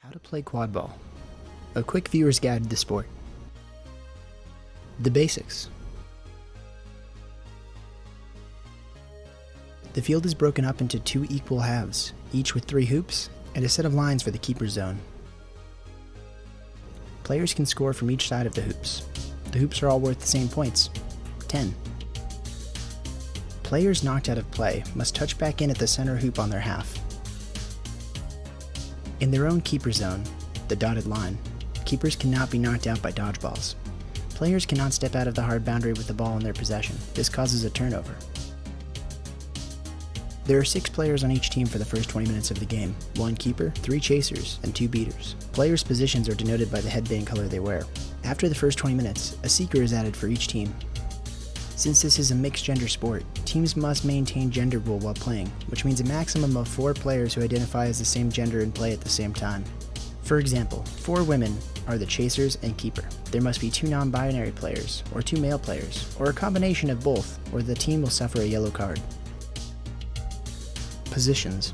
How to play quad ball. A quick viewer's guide to the sport. The basics. The field is broken up into two equal halves, each with 3 hoops and a set of lines for the keeper's zone. Players can score from each side of the hoops. The hoops are all worth the same points, 10. Players knocked out of play must touch back in at the center hoop on their half. In their own keeper zone, the dotted line, keepers cannot be knocked out by dodgeballs. Players cannot step out of the hard boundary with the ball in their possession. This causes a turnover. There are 6 players on each team for the first 20 minutes of the game, 1 keeper, 3 chasers, and 2 beaters. Players' positions are denoted by the headband color they wear. After the first 20 minutes, a seeker is added for each team. Since this is a mixed gender sport, teams must maintain gender rule while playing, which means a maximum of 4 players who identify as the same gender and play at the same time. For example, 4 women are the chasers and keeper. There must be 2 non-binary players, or 2 male players, or a combination of both, or the team will suffer a yellow card. Positions.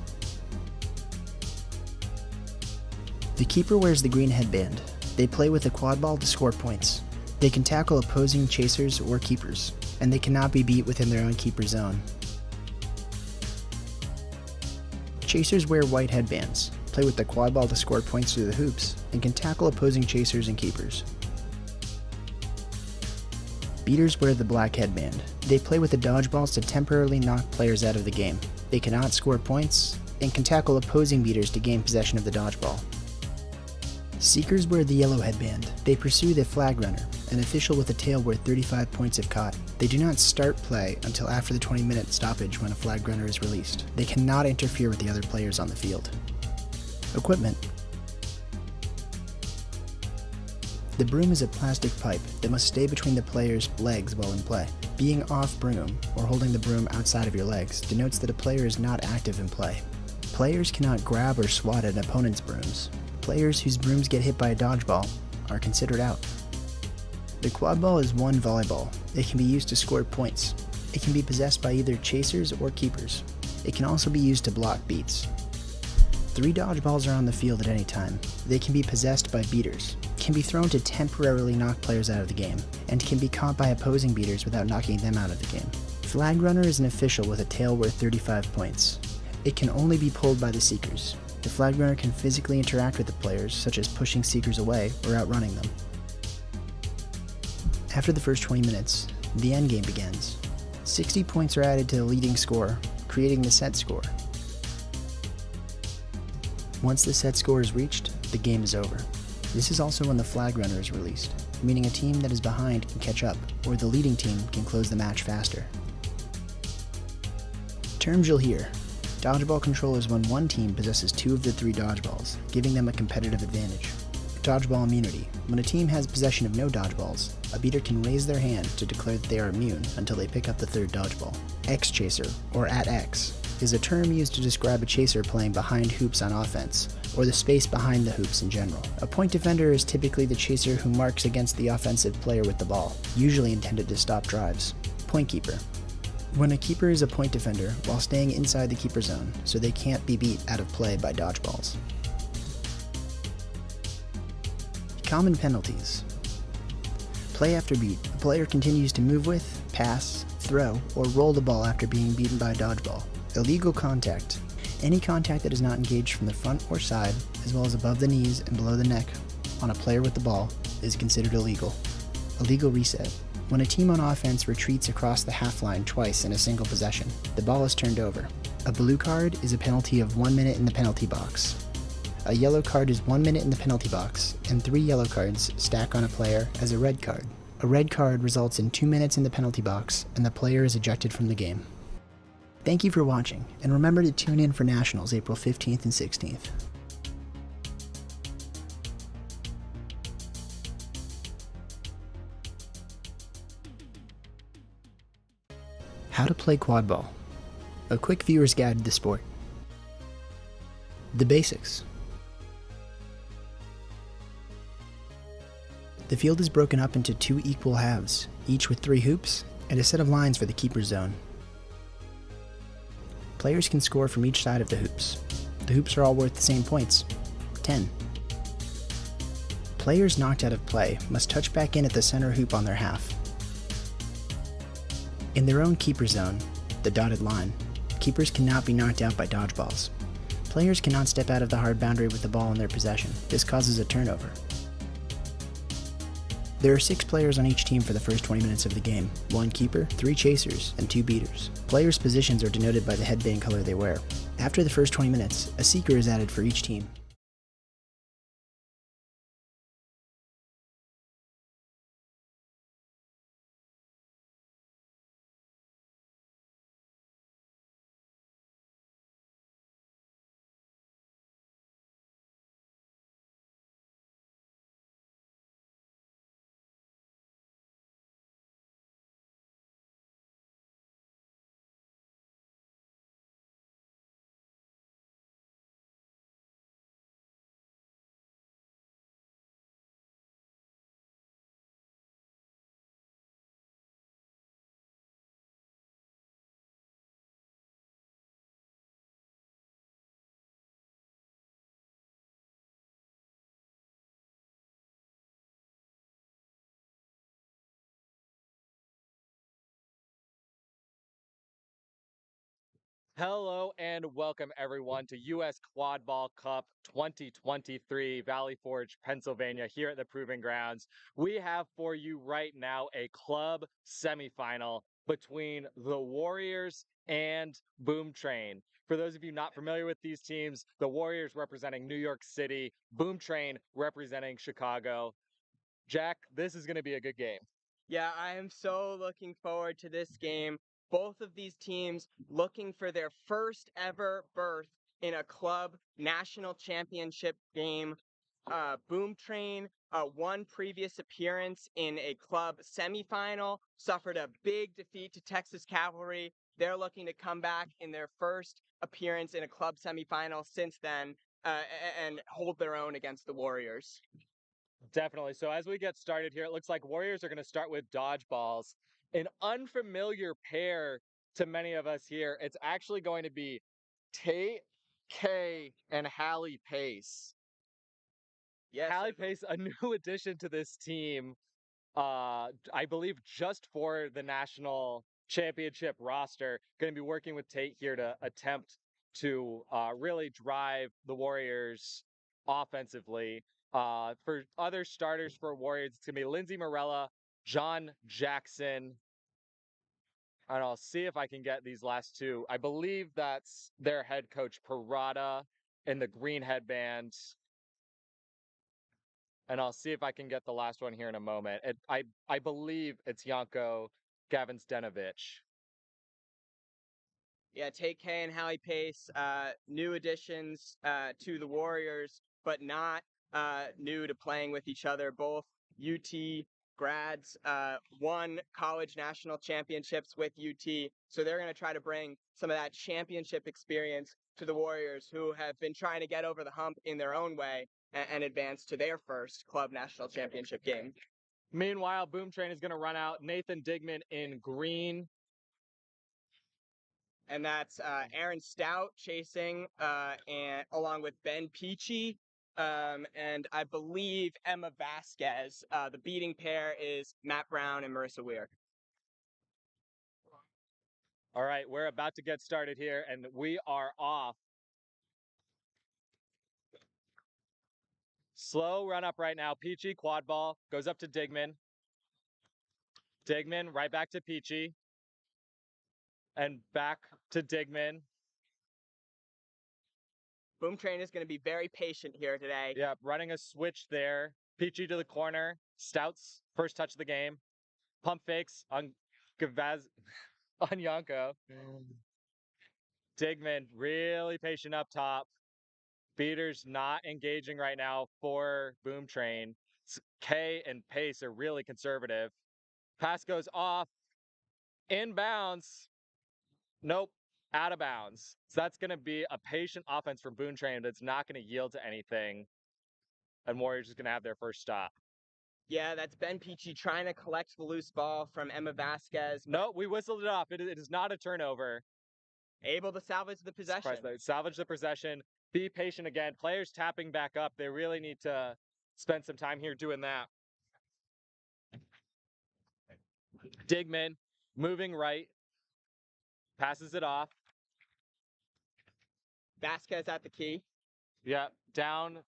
The keeper wears the green headband. They play with a quad ball to score points. They can tackle opposing chasers or keepers, and they cannot be beat within their own keeper zone. Chasers wear white headbands, play with the quad ball to score points through the hoops, and can tackle opposing chasers and keepers. Beaters wear the black headband. They play with the dodgeballs to temporarily knock players out of the game. They cannot score points, and can tackle opposing beaters to gain possession of the dodgeball. Seekers wear the yellow headband. They pursue the flag runner, an official with a tail worth 35 points if caught. They do not start play until after the 20-minute stoppage when a flag runner is released. They cannot interfere with the other players on the field. Equipment. The broom is a plastic pipe that must stay between the player's legs while in play. Being off broom, or holding the broom outside of your legs, denotes that a player is not active in play. Players cannot grab or swat at an opponent's brooms. Players whose brooms get hit by a dodgeball are considered out. The quad ball is one volleyball. It can be used to score points. It can be possessed by either chasers or keepers. It can also be used to block beats. 3 dodgeballs are on the field at any time. They can be possessed by beaters, can be thrown to temporarily knock players out of the game, and can be caught by opposing beaters without knocking them out of the game. Flag runner is an official with a tail worth 35 points. It can only be pulled by the seekers. The flag runner can physically interact with the players, such as pushing seekers away or outrunning them. After the first 20 minutes, the endgame begins. 60 points are added to the leading score, creating the set score. Once the set score is reached, the game is over. This is also when the flag runner is released, meaning a team that is behind can catch up, or the leading team can close the match faster. Terms you'll hear. Dodgeball control is when one team possesses 2 of the 3 dodgeballs, giving them a competitive advantage. Dodgeball immunity. When a team has possession of no dodgeballs, a beater can raise their hand to declare that they are immune until they pick up the 3rd dodgeball. X-chaser, or at X, is a term used to describe a chaser playing behind hoops on offense, or the space behind the hoops in general. A point defender is typically the chaser who marks against the offensive player with the ball, usually intended to stop drives. Point keeper. When a keeper is a point defender while staying inside the keeper zone, so they can't be beat out of play by dodgeballs. Common penalties. Play after beat. A player continues to move with, pass, throw, or roll the ball after being beaten by a dodgeball. Illegal contact. Any contact that is not engaged from the front or side, as well as above the knees and below the neck, on a player with the ball, is considered illegal. Illegal reset. When a team on offense retreats across the half line twice in a single possession, the ball is turned over. A blue card is a penalty of 1 minute in the penalty box. A yellow card is 1 minute in the penalty box, and 3 yellow cards stack on a player as a red card. A red card results in 2 minutes in the penalty box, and the player is ejected from the game. Thank you for watching, and remember to tune in for Nationals April 15th and 16th. How to play quad ball. A quick viewer's guide to the sport. The basics. The field is broken up into 2 equal halves, each with 3 hoops and a set of lines for the keeper's zone. Players can score from each side of the hoops. The hoops are all worth the same points, 10. Players knocked out of play must touch back in at the center hoop on their half. In their own keeper zone, the dotted line, keepers cannot be knocked out by dodgeballs. Players cannot step out of the hard boundary with the ball in their possession. This causes a turnover. There are 6 players on each team for the first 20 minutes of the game, 1 keeper, 3 chasers, and 2 beaters. Players' positions are denoted by the headband color they wear. After the first 20 minutes, a seeker is added for each team. Hello and welcome everyone to USQuadball Cup 2023, Valley Forge, Pennsylvania, here at the Proving Grounds. We have for you right now a club semifinal between the Warriors and Boom Train. For those of you not familiar with these teams, the Warriors representing New York City, Boom Train representing Chicago. Jack, this is going to be a good game. Yeah, I am so looking forward to this game. Both of these teams looking for their first ever berth in a club national championship game. Boom Train, one previous appearance in a club semifinal, suffered a big defeat to Texas Cavalry. They're looking to come back in their first appearance in a club semifinal since then and hold their own against the Warriors. Definitely. So as we get started here, it looks like Warriors are going to start with dodgeballs. An unfamiliar pair to many of us here. It's actually going to be Tate K and Hallie Pace. Yes, Hallie Pace, a new addition to this team. I believe just for the national championship roster, going to be working with Tate here to attempt to really drive the Warriors offensively. For other starters for Warriors, it's going to be Lindsey Morella, John Jackson, and I'll see if I can get these last two. I believe that's their head coach, Parada, in the green headband. And I'll see if I can get the last one here in a moment. I believe it's Janko Gavinsdenovich. Yeah, Tate K and Hallie Pace, new additions to the Warriors, but not new to playing with each other. Both UT grads, won college national championships with UT, so they're going to try to bring some of that championship experience to the Warriors, who have been trying to get over the hump in their own way and advance to their first club national championship game. Meanwhile, Boom Train is going to run out Nathan Digman in green. And that's Aaron Stout chasing, and along with Ben Peachy, and I believe Emma Vasquez. The beating pair is Matt Brown and Marissa Weir. All right, we're about to get started here, and we are off. Slow run up right now. Peachy, quad ball, goes up to Digman. Digman, right back to Peachy. And back to Digman. Boom Train is going to be very patient here today. Yeah, running a switch there. Peachy to the corner. Stout's first touch of the game. Pump fakes on Gavaz on Yanko. Digman really patient up top. Beaters not engaging right now for Boom Train. K and Pace are really conservative. Pass goes off. Inbounds. Nope. Out of bounds. So that's going to be a patient offense from Boom Train, but it's not going to yield to anything. And Warriors is going to have their first stop. Yeah, that's Ben Peachy trying to collect the loose ball from Emma Vasquez. No, we whistled it off. It is not a turnover. Able to salvage the possession. Salvage the possession. Be patient again. Players tapping back up. They really need to spent some time here doing that. Digman moving right, passes it off. Vasquez at the key. Yep, down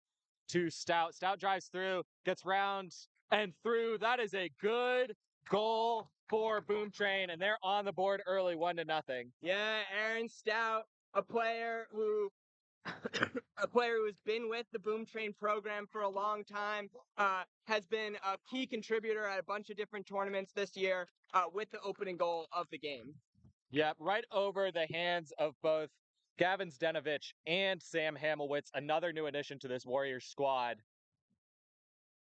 to Stout. Stout drives through, gets round and through. That is a good goal for Boom Train, and they're on the board early, 1-0. Yeah, Aaron Stout, a player who has been with the Boom Train program for a long time, has been a key contributor at a bunch of different tournaments this year, with the opening goal of the game. Yep, right over the hands of both Gavin Zdenovich and Sam Hamilwitz, another new addition to this Warriors squad.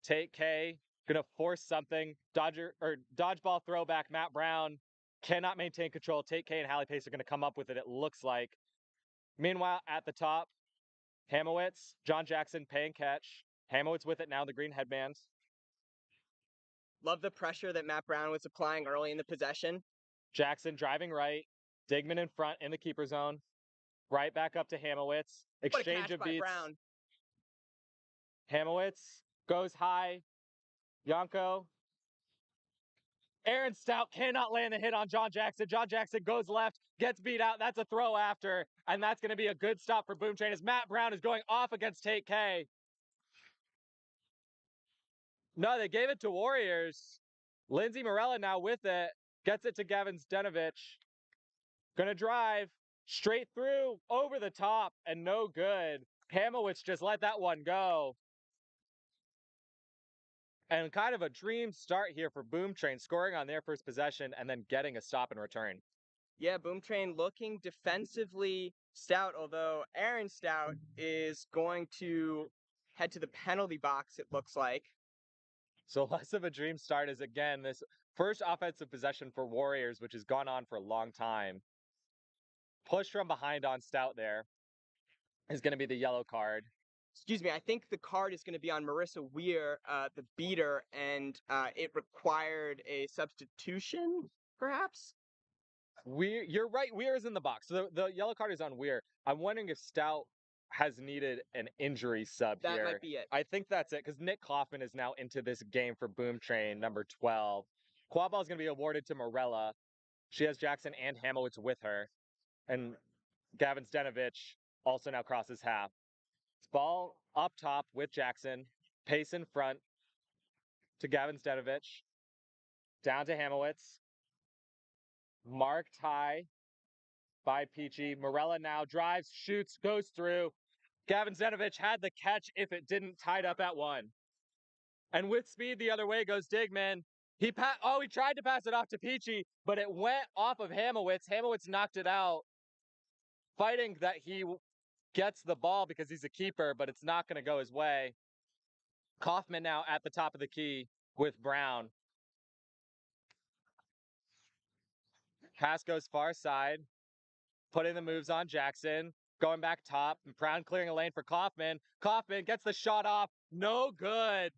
Tate K gonna force something. Dodgeball throwback. Matt Brown cannot maintain control. Tate K and Hallie Pace are gonna come up with it, it looks like. Meanwhile, at the top, Hamilwitz, John Jackson paying catch. Hamilwitz with it now in the green headband. Love the pressure that Matt Brown was applying early in the possession. Jackson driving right. Digman in front in the keeper zone. Right back up to Hamilwitz. Exchange of beats. Brown. Hamilwitz goes high. Yanko. Aaron Stout cannot land the hit on John Jackson. John Jackson goes left, gets beat out. That's a throw after, and that's going to be a good stop for Boom Train as Matt Brown is going off against Tate K. No, they gave it to Warriors. Lindsay Morella now with it. Gets it to Gavin Zdenovich. Gonna drive straight through, over the top, and no good. Hamilwitz just let that one go. And kind of a dream start here for Boom Train, scoring on their first possession and then getting a stop and return. Yeah, Boom Train looking defensively stout, although Aaron Stout is going to head to the penalty box, it looks like. So less of a dream start is, again, this first offensive possession for Warriors, which has gone on for a long time. Push from behind on Stout there is going to be the yellow card. Excuse me, I think the card is going to be on Marissa Weir, the beater, and it required a substitution, perhaps? You're right. Weir is in the box. So the yellow card is on Weir. I'm wondering if Stout has needed an injury sub That here. might be it. I think that's it, because Nick Kaufman is now into this game for Boom Train, number 12. Quadball is going to be awarded to Morella. She has Jackson and Hamilwitz with her. And Gavin Zdenovich also now crosses half. Ball up top with Jackson. Pace in front to Gavin Zdenovich. Down to Hamilwitz. Marked high by Peachy. Morella now drives, shoots, goes through. Gavin Zdenovich had the catch if it didn't, tied up at 1. And with speed the other way goes Digman. He tried to pass it off to Peachy, but it went off of Hamilwitz. Hamilwitz knocked it out. Fighting that he gets the ball because he's a keeper, but it's not going to go his way. Kaufman now at the top of the key with Brown. Pass goes far side. Putting the moves on Jackson. Going back top. Brown clearing a lane for Kaufman. Kaufman gets the shot off. No good.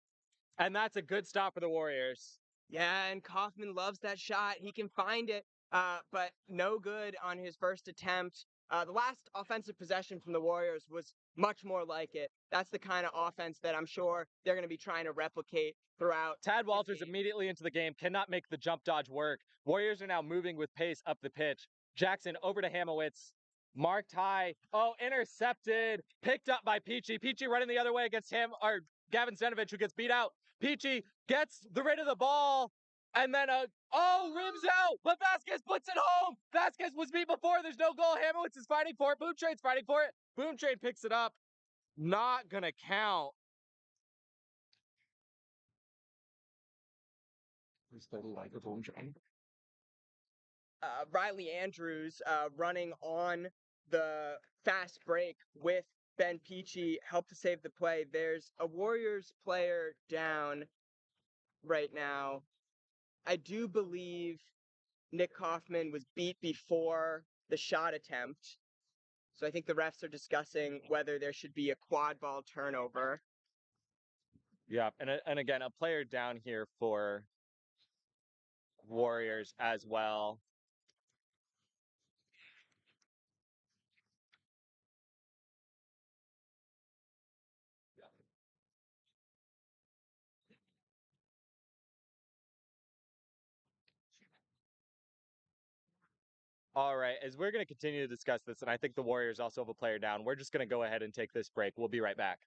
And that's a good stop for the Warriors. Yeah, and Kaufman loves that shot. He can find it, but no good on his first attempt. The last offensive possession from the Warriors was much more like it. That's the kind of offense that I'm sure they're going to be trying to replicate throughout. Tad Walters immediately into the game, cannot make the jump dodge work. Warriors are now moving with pace up the pitch. Jackson over to Hamilwitz. Marked high. Oh, intercepted. Picked up by Peachy. Peachy running the other way against Gavin Zdenovich, who gets beat out. Peachy gets the rid of the ball. And then rims out, but Vasquez puts it home. Vasquez was beat before. There's no goal. Hamilwitz is fighting for it. Boom Train's fighting for it. Boom Train picks it up. Not gonna count. Riley Andrews running on the fast break with Ben Peachy helped to save the play. There's a Warriors player down right now. I do believe Nick Kaufman was beat before the shot attempt. So I think the refs are discussing whether there should be a quad ball turnover. Yeah, and again, a player down here for Warriors as well. All right, as we're going to continue to discuss this, and I think the Warriors also have a player down, we're just going to go ahead and take this break. We'll be right back.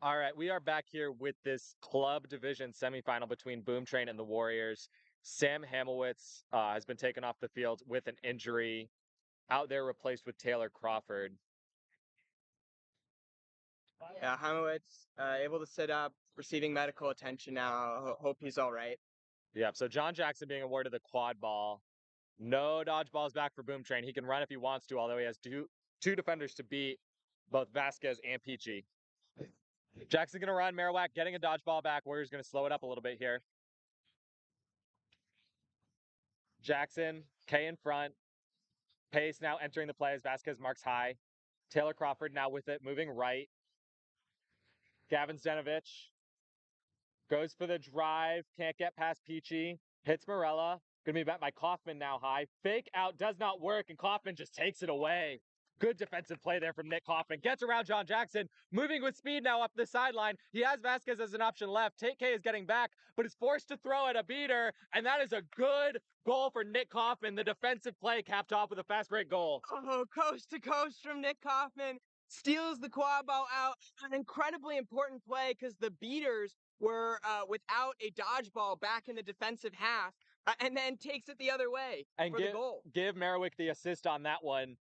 All right, we are back here with this club division semifinal between Boom Train and the Warriors. Sam Hamowitz has been taken off the field with an injury, out there replaced with Taylor Crawford. Yeah, Hamowitz able to sit up, receiving medical attention now. Hope he's all right. Yep, so John Jackson being awarded the quad ball. No dodgeballs back for Boom Train. He can run if he wants to, although he has two defenders to beat, both Vasquez and Peachy. Jackson going to run. Marowak getting a dodgeball back. Warriors going to slow it up a little bit here. Jackson, K in front. Pace now entering the play as Vasquez marks high. Taylor Crawford now with it, moving right. Gavin Zdenovich goes for the drive. Can't get past Peachy. Hits Morella. Going to be met by Kaufman now high. Fake out does not work, and Kaufman just takes it away. Good defensive play there from Nick Kaufman. Gets around John Jackson, moving with speed now up the sideline. He has Vasquez as an option left. Tate K is getting back, but is forced to throw at a beater, and that is a good goal for Nick Kaufman. The defensive play capped off with a fast break goal. Oh, coast to coast from Nick Kaufman. Steals the quad ball out. An incredibly important play because the beaters were without a dodgeball back in the defensive half, and then takes it the other way And for the goal. give Merriwick the assist on that one,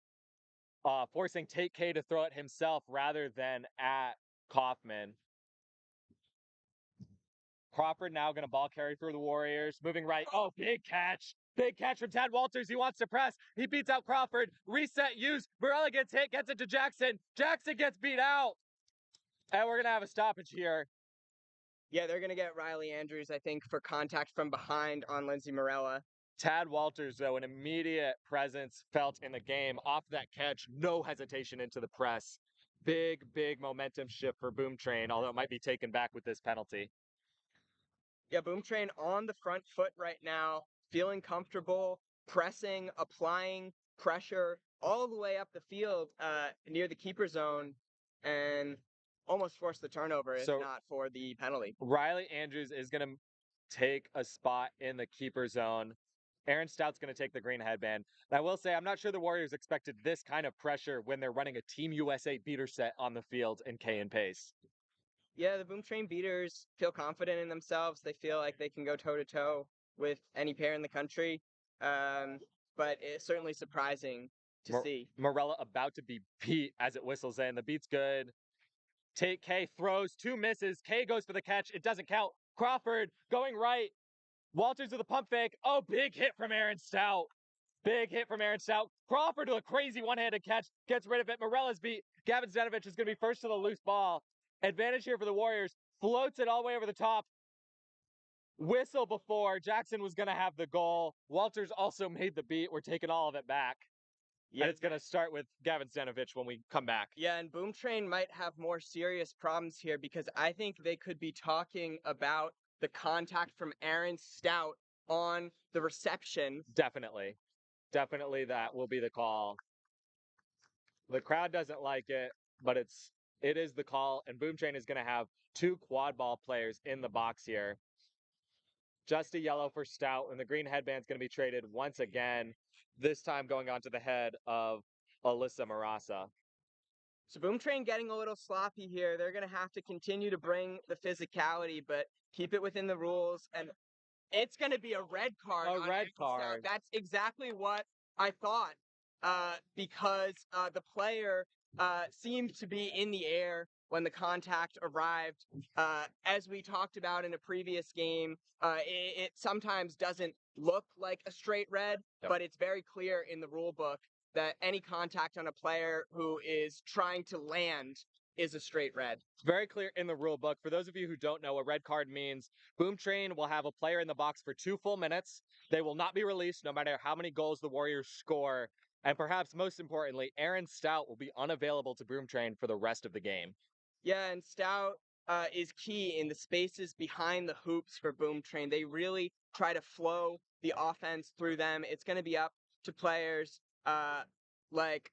forcing Tate K to throw it himself rather than at Kaufman. Crawford now going to ball carry through the Warriors. Moving right. Oh, big catch. Big catch from Tad Walters. He wants to press. He beats out Crawford. Reset use. Morella gets hit. Gets it to Jackson. Jackson gets beat out. And we're going to have a stoppage here. Yeah, they're going to get Riley Andrews, I think, for contact from behind on Lindsey Morella. Tad Walters, though, an immediate presence felt in the game. Off that catch, no hesitation into the press. Big, big momentum shift for Boom Train, although it might be taken back with this penalty. Yeah, Boom Train on the front foot right now, feeling comfortable, pressing, applying pressure all the way up the field near the keeper zone, and almost forced the turnover if not for the penalty. Riley Andrews is going to take a spot in the keeper zone. Aaron Stout's going to take the green headband. And I will say, I'm not sure the Warriors expected this kind of pressure when they're running a Team USA beater set on the field in K and Pace. Yeah, the Boom Train beaters feel confident in themselves. They feel like they can go toe-to-toe with any pair in the country. But it's certainly surprising to see. Morella about to be beat as it whistles in. The beat's good. Tate K throws, 2 misses. K goes for the catch. It doesn't count. Crawford going right. Walters with a pump fake. Oh, big hit from Aaron Stout. Big hit from Aaron Stout. Crawford with a crazy one-handed catch. Gets rid of it. Morella's beat. Gavin Zdenovich is going to be first to the loose ball. Advantage here for the Warriors. Floats it all the way over the top. Whistle before. Jackson was going to have the goal. Walters also made the beat. We're taking all of it back. Yeah. And it's going to start with Gavin Zdenovich when we come back. Yeah, and Boom Train might have more serious problems here because I think they could be talking about the contact from Aaron Stout on the reception. Definitely. Definitely that will be the call. The crowd doesn't like it, but it is the call, and Boom Train is going to have 2 quad ball players in the box here. Just a yellow for Stout, and the green headband's going to be traded once again, this time going onto the head of Alyssa Marasa. So Boom Train getting a little sloppy here. They're going to have to continue to bring the physicality, but keep it within the rules. And it's going to be a red card. A red card. That's exactly what I thought because the player seemed to be in the air when the contact arrived. As we talked about in a previous game, it sometimes doesn't look like a straight red, but it's very clear in the rule book that any contact on a player who is trying to land is a straight red. It's very clear in the rule book. For those of you who don't know, a red card means Boom Train will have a player in the box for 2 full minutes. They will not be released no matter how many goals the Warriors score. And perhaps most importantly, Aaron Stout will be unavailable to Boom Train for the rest of the game. Yeah, and Stout is key in the spaces behind the hoops for Boom Train. They really try to flow the offense through them. It's going to be up to players like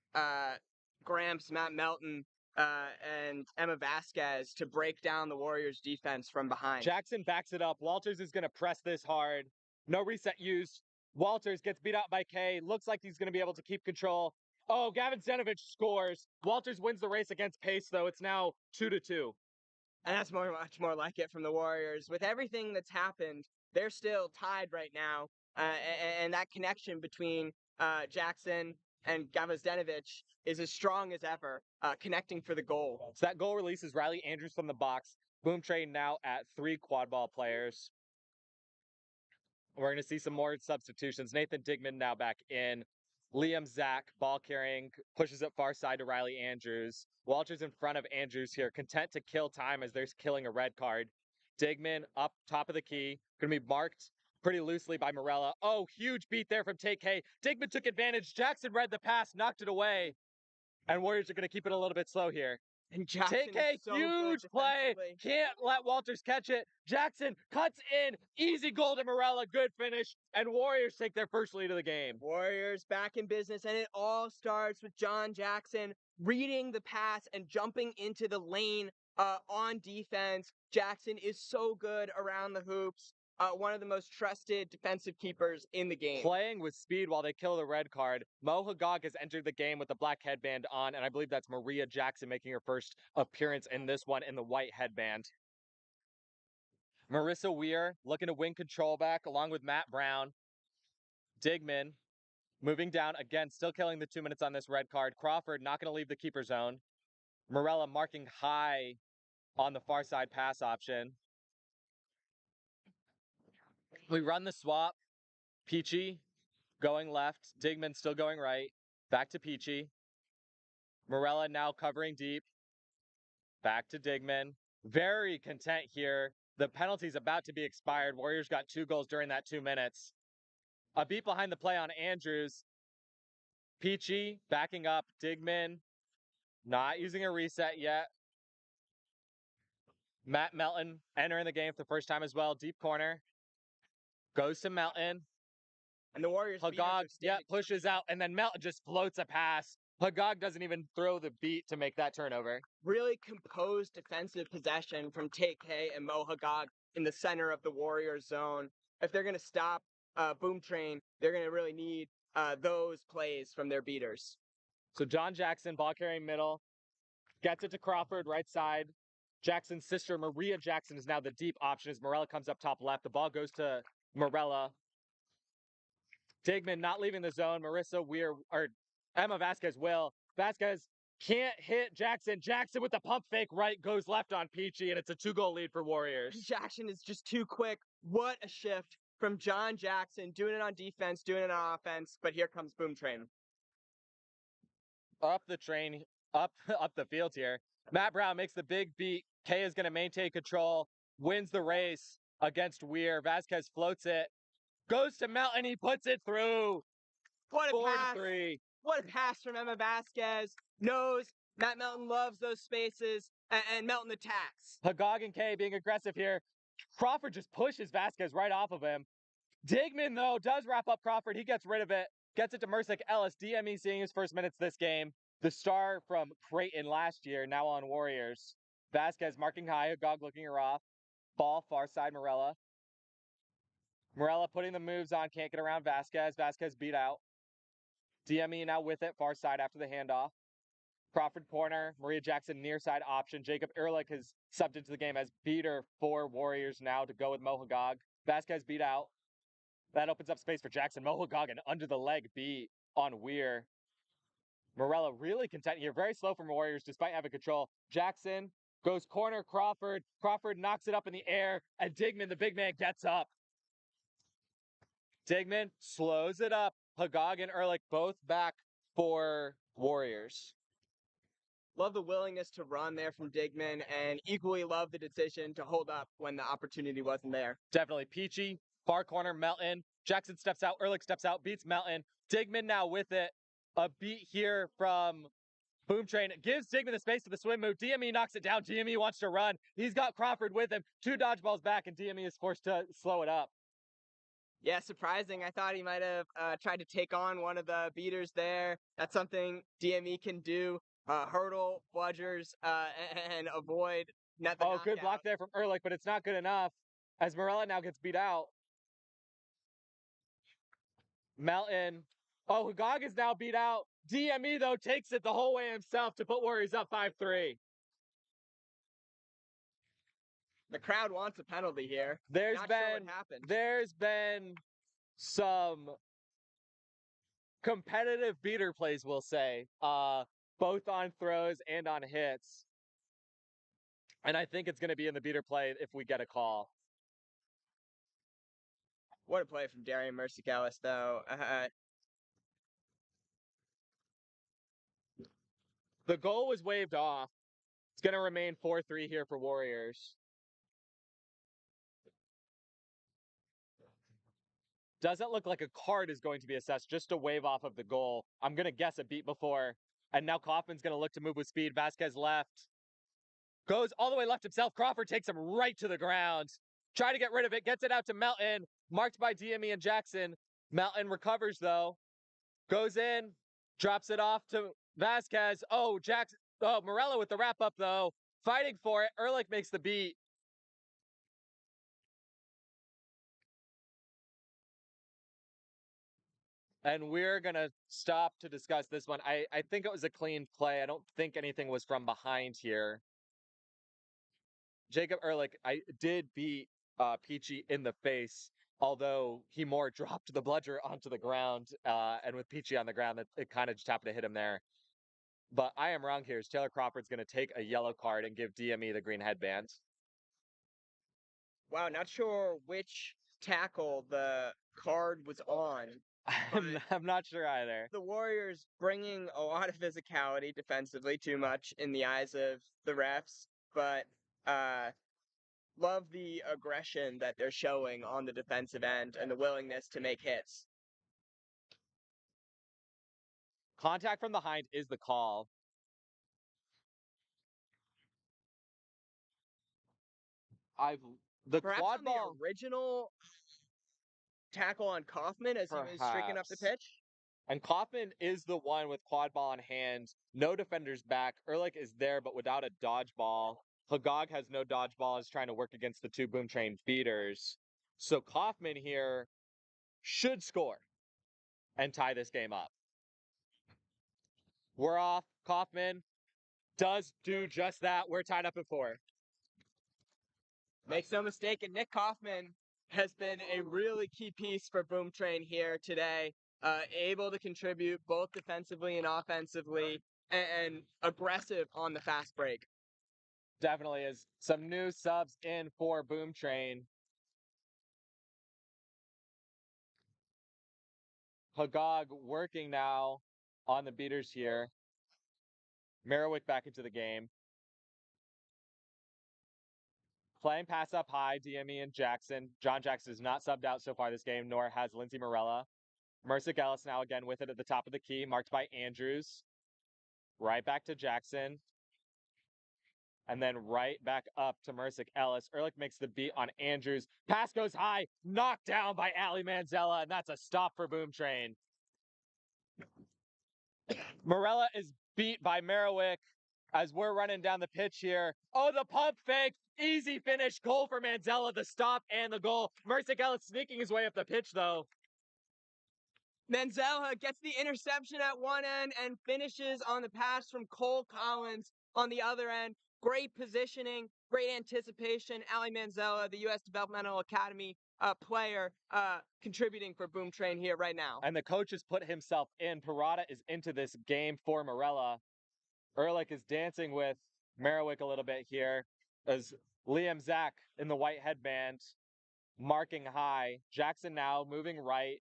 Gramps, Matt Melton, and Emma Vasquez to break down the Warriors' defense from behind. Jackson backs it up. Walters is going to press this hard. No reset used. Walters gets beat out by K. Looks like he's going to be able to keep control. Oh, Gavin Zdenovich scores. Walters wins the race against Pace, though. It's now 2-2. And that's much more like it from the Warriors. With everything that's happened, they're still tied right now. And that connection between Jackson and Gavazdenovic is as strong as ever, connecting for the goal. So that goal releases Riley Andrews from the box. Boom Train now at 3 quad ball players. We're going to see some more substitutions. Nathan Digman now back in. Liam Zach, ball carrying, pushes it far side to Riley Andrews. Walters in front of Andrews here, content to kill time as there's killing a red card. Digman up top of the key, going to be marked pretty loosely by Morella. Oh, huge beat there from Take K. Digman took advantage. Jackson read the pass, knocked it away. And Warriors are going to keep it a little bit slow here. And Jackson Take a is so huge good play. defensively. Can't let Walters catch it. Jackson cuts in. Easy goal to Morella. Good finish. And Warriors take their first lead of the game. Warriors back in business, and it all starts with John Jackson reading the pass and jumping into the lane on defense. Jackson is so good around the hoops. One of the most trusted defensive keepers in the game. Playing with speed while they kill the red card. Mo Hagag has entered the game with the black headband on, and I believe that's Maria Jackson making her first appearance in this one in the white headband. Marissa Weir looking to win control back along with Matt Brown. Digman moving down again, still killing the 2 minutes on this red card. Crawford not going to leave the keeper zone. Morella marking high on the far side pass option. We run the swap. Peachy going left. Digman still going right. Back to Peachy. Morella now covering deep. Back to Digman. Very content here. The penalty's about to be expired. Warriors got 2 goals during that 2 minutes. A beat behind the play on Andrews. Peachy backing up. Digman not using a reset yet. Matt Melton entering the game for the first time as well. Deep corner. Goes to Melton. And the Warriors Hagag, pushes out, and then Melton just floats a pass. Hagag doesn't even throw the beat to make that turnover. Really composed defensive possession from Take K and Mo Hagag in the center of the Warriors zone. If they're going to stop Boom Train, they're going to really need those plays from their beaters. So John Jackson, ball carrying middle, gets it to Crawford, right side. Jackson's sister, Maria Jackson, is now the deep option as Morella comes up top left. The ball goes to Morella. Digman not leaving the zone. Marissa Weir, or Emma Vasquez will. Vasquez can't hit Jackson. Jackson with the pump fake right goes left on Peachy, and it's a 2-goal lead for Warriors. Jackson is just too quick. What a shift from John Jackson, doing it on defense, doing it on offense, but here comes Boom Train. Up the train, up the field here. Matt Brown makes the big beat. K is going to maintain control, wins the race against Weir. Vasquez floats it, goes to Melton, he puts it through. What a pass! 4-3. What a pass from Emma Vasquez. Knows Matt Melton loves those spaces, and Melton attacks. Hagag and K being aggressive here. Crawford just pushes Vasquez right off of him. Digman, though, does wrap up Crawford. He gets rid of it. Gets it to Mersick Ellis. DME seeing his first minutes this game. The star from Creighton last year, now on Warriors. Vasquez marking high. Hagag looking her off. Ball far side Morella. Morella putting the moves on. Can't get around Vasquez. Vasquez beat out. DME now with it. Far side after the handoff. Crawford corner. Maria Jackson near side option. Jacob Ehrlich has subbed into the game as beater for Warriors now to go with Mo Hagag. Vasquez beat out. That opens up space for Jackson. Mo Hagag, an under the leg beat on Weir. Morella really content here. Very slow from Warriors despite having control. Jackson goes corner. Crawford. Crawford knocks it up in the air. And Digman, the big man, gets up. Digman slows it up. Hagag and Ehrlich both back for Warriors. Love the willingness to run there from Digman, and equally love the decision to hold up when the opportunity wasn't there. Definitely. Peachy, far corner, Melton. Jackson steps out. Ehrlich steps out, beats Melton. Digman now with it. A beat here from Boom Train. Gives Digman the space to the swim move. DME knocks it down. DME wants to run. He's got Crawford with him. 2 dodgeballs back, and DME is forced to slow it up. Yeah, surprising. I thought he might have tried to take on one of the beaters there. That's something DME can do. Hurdle, bludgers, and avoid net the knockout. Good block there from Ehrlich, but it's not good enough as Morella now gets beat out. Melton. Hagag is now beat out. DME, though, takes it the whole way himself to put Warriors up 5-3. The crowd wants a penalty here. There's Not been sure what happened. there's been some competitive beater plays, we'll say, both on throws and on hits. And I think it's going to be in the beater play if we get a call. What a play from Darian Mercic-Ellis, though. The goal was waved off. It's going to remain 4-3 here for Warriors. Doesn't look like a card is going to be assessed, just a wave off of the goal. I'm going to guess a beat before. And now Kaufman's going to look to move with speed. Vasquez left. Goes all the way left himself. Crawford takes him right to the ground. Try to get rid of it. Gets it out to Melton. Marked by DME and Jackson. Melton recovers, though. Goes in. Drops it off to Vasquez. Oh, Jackson. Oh, Morello with the wrap up, though. Fighting for it. Ehrlich makes the beat. And we're going to stop to discuss this one. I think it was a clean play. I don't think anything was from behind here. Jacob Ehrlich, I did beat Peachy in the face, although he more dropped the bludger onto the ground. And with Peachy on the ground, it kind of just happened to hit him there. But I am wrong here. Taylor Crawford's going to take a yellow card and give DME the green headband. Wow, not sure which tackle the card was on. I'm not sure either. The Warriors bringing a lot of physicality defensively, too much in the eyes of the refs, but love the aggression that they're showing on the defensive end and the willingness to make hits. Contact from behind is the call. The Perhaps quad on ball the original tackle on Kaufman as he was streaking up the perhaps. pitch. And Kaufman is the one with quad ball in hand. No defenders back. Ehrlich is there, but without a dodgeball. Hagag has no dodgeball, is trying to work against the two Boom Train beaters. So Kaufman here should score and tie this game up. We're off. Kaufman does do just that. We're tied up at 4. Makes no mistake, and Nick Kaufman has been a really key piece for Boom Train here today. Able to contribute both defensively and offensively, and aggressive on the fast break. Definitely is. Some new subs in for Boom Train. Hagag working now on the beaters here. Merriwick back into the game. Playing pass up high, DME and Jackson. John Jackson is not subbed out so far this game, nor has Lindsey Morella. Mercic-Ellis now again with it at the top of the key, marked by Andrews. Right back to Jackson. And then right back up to Mercic-Ellis. Ehrlich makes the beat on Andrews. Pass goes high, knocked down by Ali Manzella, and that's a stop for Boom Train. Morella is beat by Merriwick as we're running down the pitch here. Oh, the pump fake. Easy finish. Goal for Manzella. The stop and the goal. Mercic-Ellis sneaking his way up the pitch, though. Manzella gets the interception at one end and finishes on the pass from Cole Collins on the other end. Great positioning, great anticipation. Ali Manzella, the U.S. Developmental Academy player, contributing for Boom Train here right now. And the coach has put himself in. Parada is into this game for Morella. Ehrlich is dancing with Merriwick a little bit here as Liam Zach in the white headband marking high. Jackson now moving right.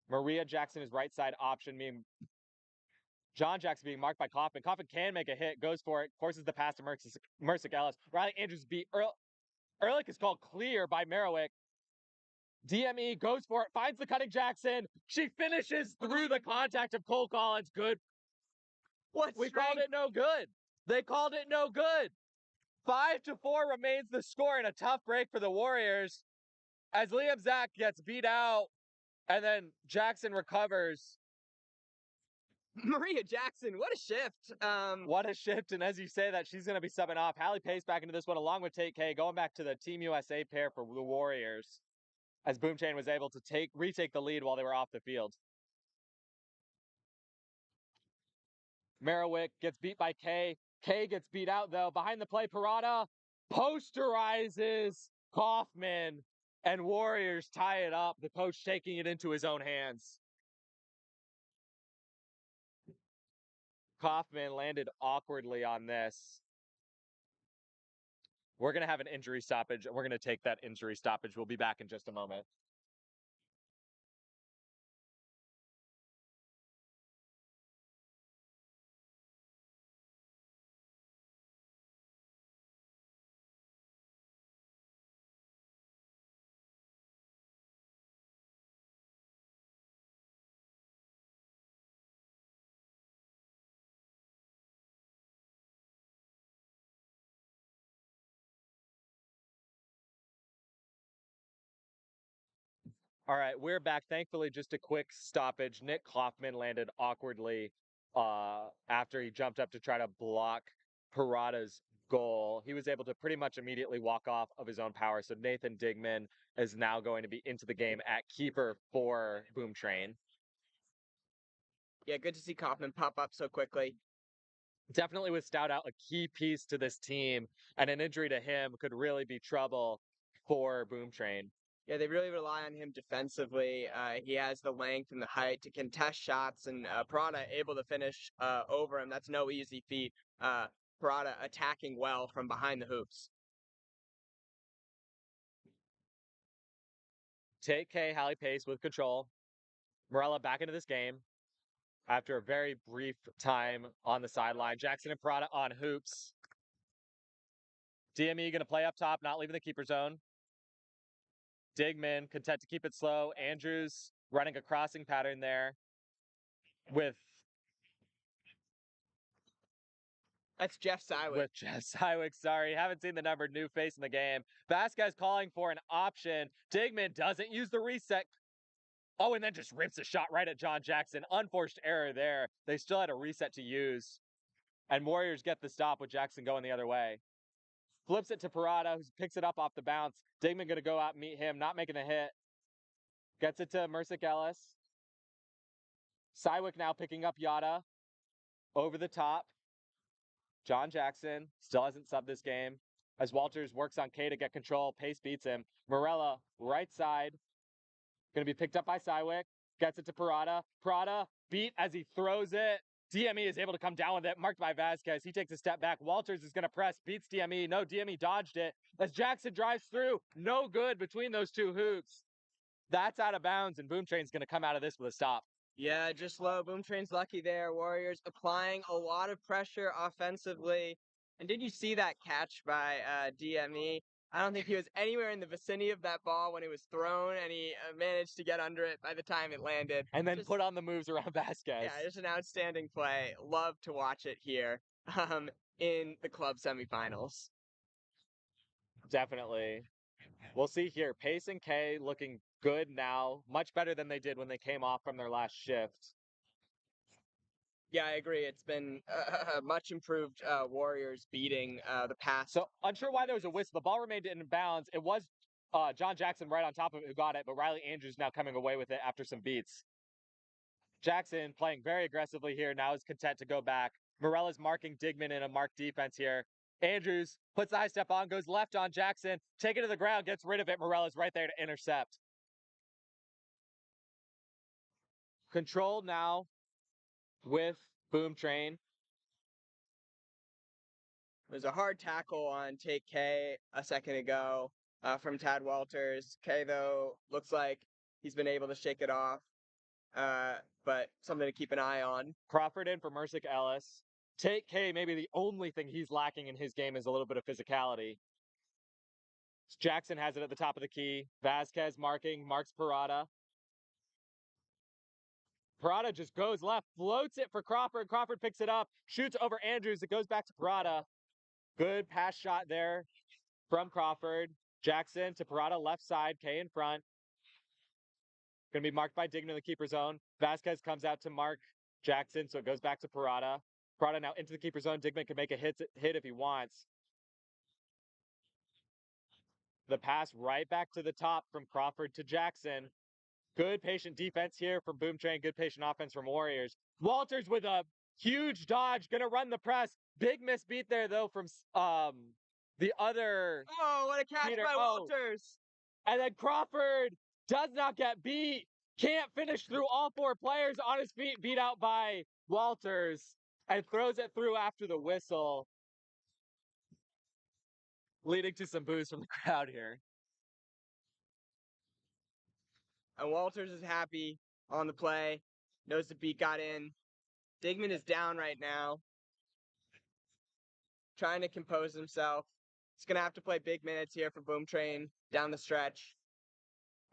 Maria Jackson is right side option, meaning John Jackson being marked by Kaufman. Kaufman can make a hit, goes for it, forces the pass to Mercic-Ellis. Riley Andrews beat Ehrlich is called clear by Merriwick. DME goes for it, finds the cutting Jackson. She finishes through the contact of Cole Collins. Good. We called it no good. They called it no good. 5-4 remains the score in a tough break for the Warriors as Liam Zach gets beat out and then Jackson recovers. Maria Jackson, what a shift. What a shift. And as you say that, she's going to be subbing off. Hallie Pace back into this one along with Tate K, going back to the Team USA pair for the Warriors as Boom Train was able to retake the lead while they were off the field. Merriwick gets beat by K. K gets beat out, though. Behind the play, Parada posterizes Kaufman, and Warriors tie it up, the coach taking it into his own hands. Kaufman landed awkwardly on this. We're going to have an injury stoppage, and we're going to take that injury stoppage. We'll be back in just a moment. All right, we're back. Thankfully, just a quick stoppage. Nick Kaufman landed awkwardly after he jumped up to try to block Parada's goal. He was able to pretty much immediately walk off of his own power. So Nathan Digman is now going to be into the game at keeper for Boom Train. Yeah, good to see Kaufman pop up so quickly. Definitely with Stout out, a key piece to this team, and an injury to him could really be trouble for Boom Train. Yeah, they really rely on him defensively. He has the length and the height to contest shots, and Parada able to finish over him. That's no easy feat. Parada attacking well from behind the hoops. Take K, Hallie Pace with control. Morella back into this game after a very brief time on the sideline. Jackson and Parada on hoops. DME going to play up top, not leaving the keeper zone. Digman content to keep it slow. Andrews running a crossing pattern there with That's Jeff Sywick. With Jeff Sywick, sorry. Haven't seen the numbered new face in the game. Vasquez calling for an option. Digman doesn't use the reset. Oh, and then just rips a shot right at John Jackson. Unforced error there. They still had a reset to use. And Warriors get the stop with Jackson going the other way. Flips it to Parada, who picks it up off the bounce. Digman going to go out and meet him, not making a hit. Gets it to Mercick Ellis. Sywick now picking up Yada. Over the top. John Jackson still hasn't subbed this game. As Walters works on K to get control, Pace beats him. Morella, right side. Going to be picked up by Sywick. Gets it to Parada. Parada beat as he throws it. DME is able to come down with it, marked by Vasquez. He takes a step back. Walters is going to press, beats DME. No, DME dodged it. As Jackson drives through, no good between those two hoops. That's out of bounds, and Boom Train's going to come out of this with a stop. Yeah, just low. Boom Train's lucky there. Warriors applying a lot of pressure offensively. And did you see that catch by DME? I don't think he was anywhere in the vicinity of that ball when it was thrown, and he managed to get under it by the time it landed. And then put on the moves around Vasquez. Yeah, just an outstanding play. Love to watch it here in the club semifinals. Definitely. We'll see here. Pace and K looking good now, much better than they did when they came off from their last shift. Yeah, I agree. It's been much improved Warriors beating the past. So unsure why there was a whistle. The ball remained in bounds. It was John Jackson right on top of it who got it, but Riley Andrews now coming away with it after some beats. Jackson playing very aggressively here. Now is content to go back. Morella's marking Digman in a marked defense here. Andrews puts the high step on, goes left on Jackson, take it to the ground, gets rid of it. Morella's right there to intercept. Control now with Boom Train. There's a hard tackle on Take K a second ago from Tad Walters. K, though, looks like he's been able to shake it off, but something to keep an eye on. Crawford in for Mercick Ellis. Take K, maybe the only thing he's lacking in his game is a little bit of physicality. Jackson has it at the top of the key. Vasquez marking, marks Parada. Parada just goes left, floats it for Crawford. Crawford picks it up, shoots over Andrews. It goes back to Parada. Good pass shot there from Crawford. Jackson to Parada, left side, K in front. Going to be marked by Digman in the keeper zone. Vasquez comes out to mark Jackson, so it goes back to Parada. Parada now into the keeper zone. Digman can make a hit if he wants. The pass right back to the top from Crawford to Jackson. Good patient defense here from Boom Train. Good patient offense from Warriors. Walters with a huge dodge. Going to run the press. Big miss beat there, though, from the other Oh, what a catch Peter. by Oh, Walters! and then Crawford does not get beat. Can't finish through all four players on his feet, beat out by Walters, and throws it through after the whistle, leading to some boos from the crowd here. And Walters is happy on the play, knows the beat got in. Digman is down right now, trying to compose himself. He's going to have to play big minutes here for Boom Train down the stretch.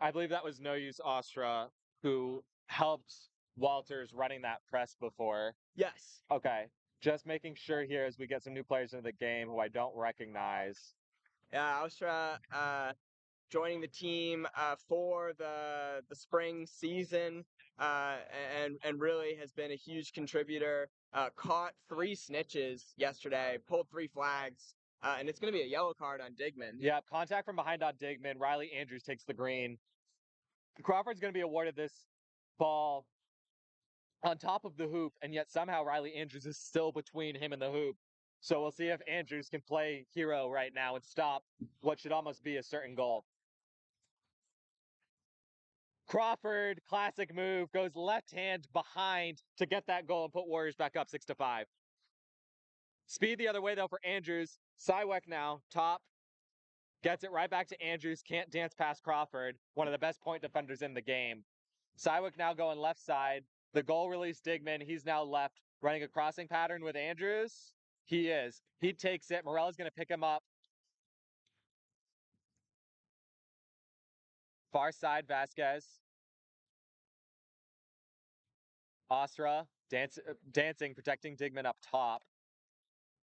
I believe that was No Use Ostra who helped Walters running that press before. Yes. Okay, just making sure here as we get some new players into the game who I don't recognize. Austra joining the team for the spring season and really has been a huge contributor. Caught 3 snitches yesterday, pulled 3 flags, and it's going to be a yellow card on Digman. Yeah, contact from behind on Digman. Riley Andrews takes the green. Crawford's going to be awarded this ball on top of the hoop, and yet somehow Riley Andrews is still between him and the hoop. So we'll see if Andrews can play hero right now and stop what should almost be a certain goal. Crawford, classic move, goes left hand behind to get that goal and put Warriors back up 6-5. Speed the other way though for Andrews. Sywek now, top, gets it right back to Andrews, can't dance past Crawford, one of the best point defenders in the game. Sywek now going left side. The goal release Digman, he's now left, running a crossing pattern with Andrews. He is. He takes it. Morella's going to pick him up. Far side, Vasquez. Ostra dancing, protecting Digman up top.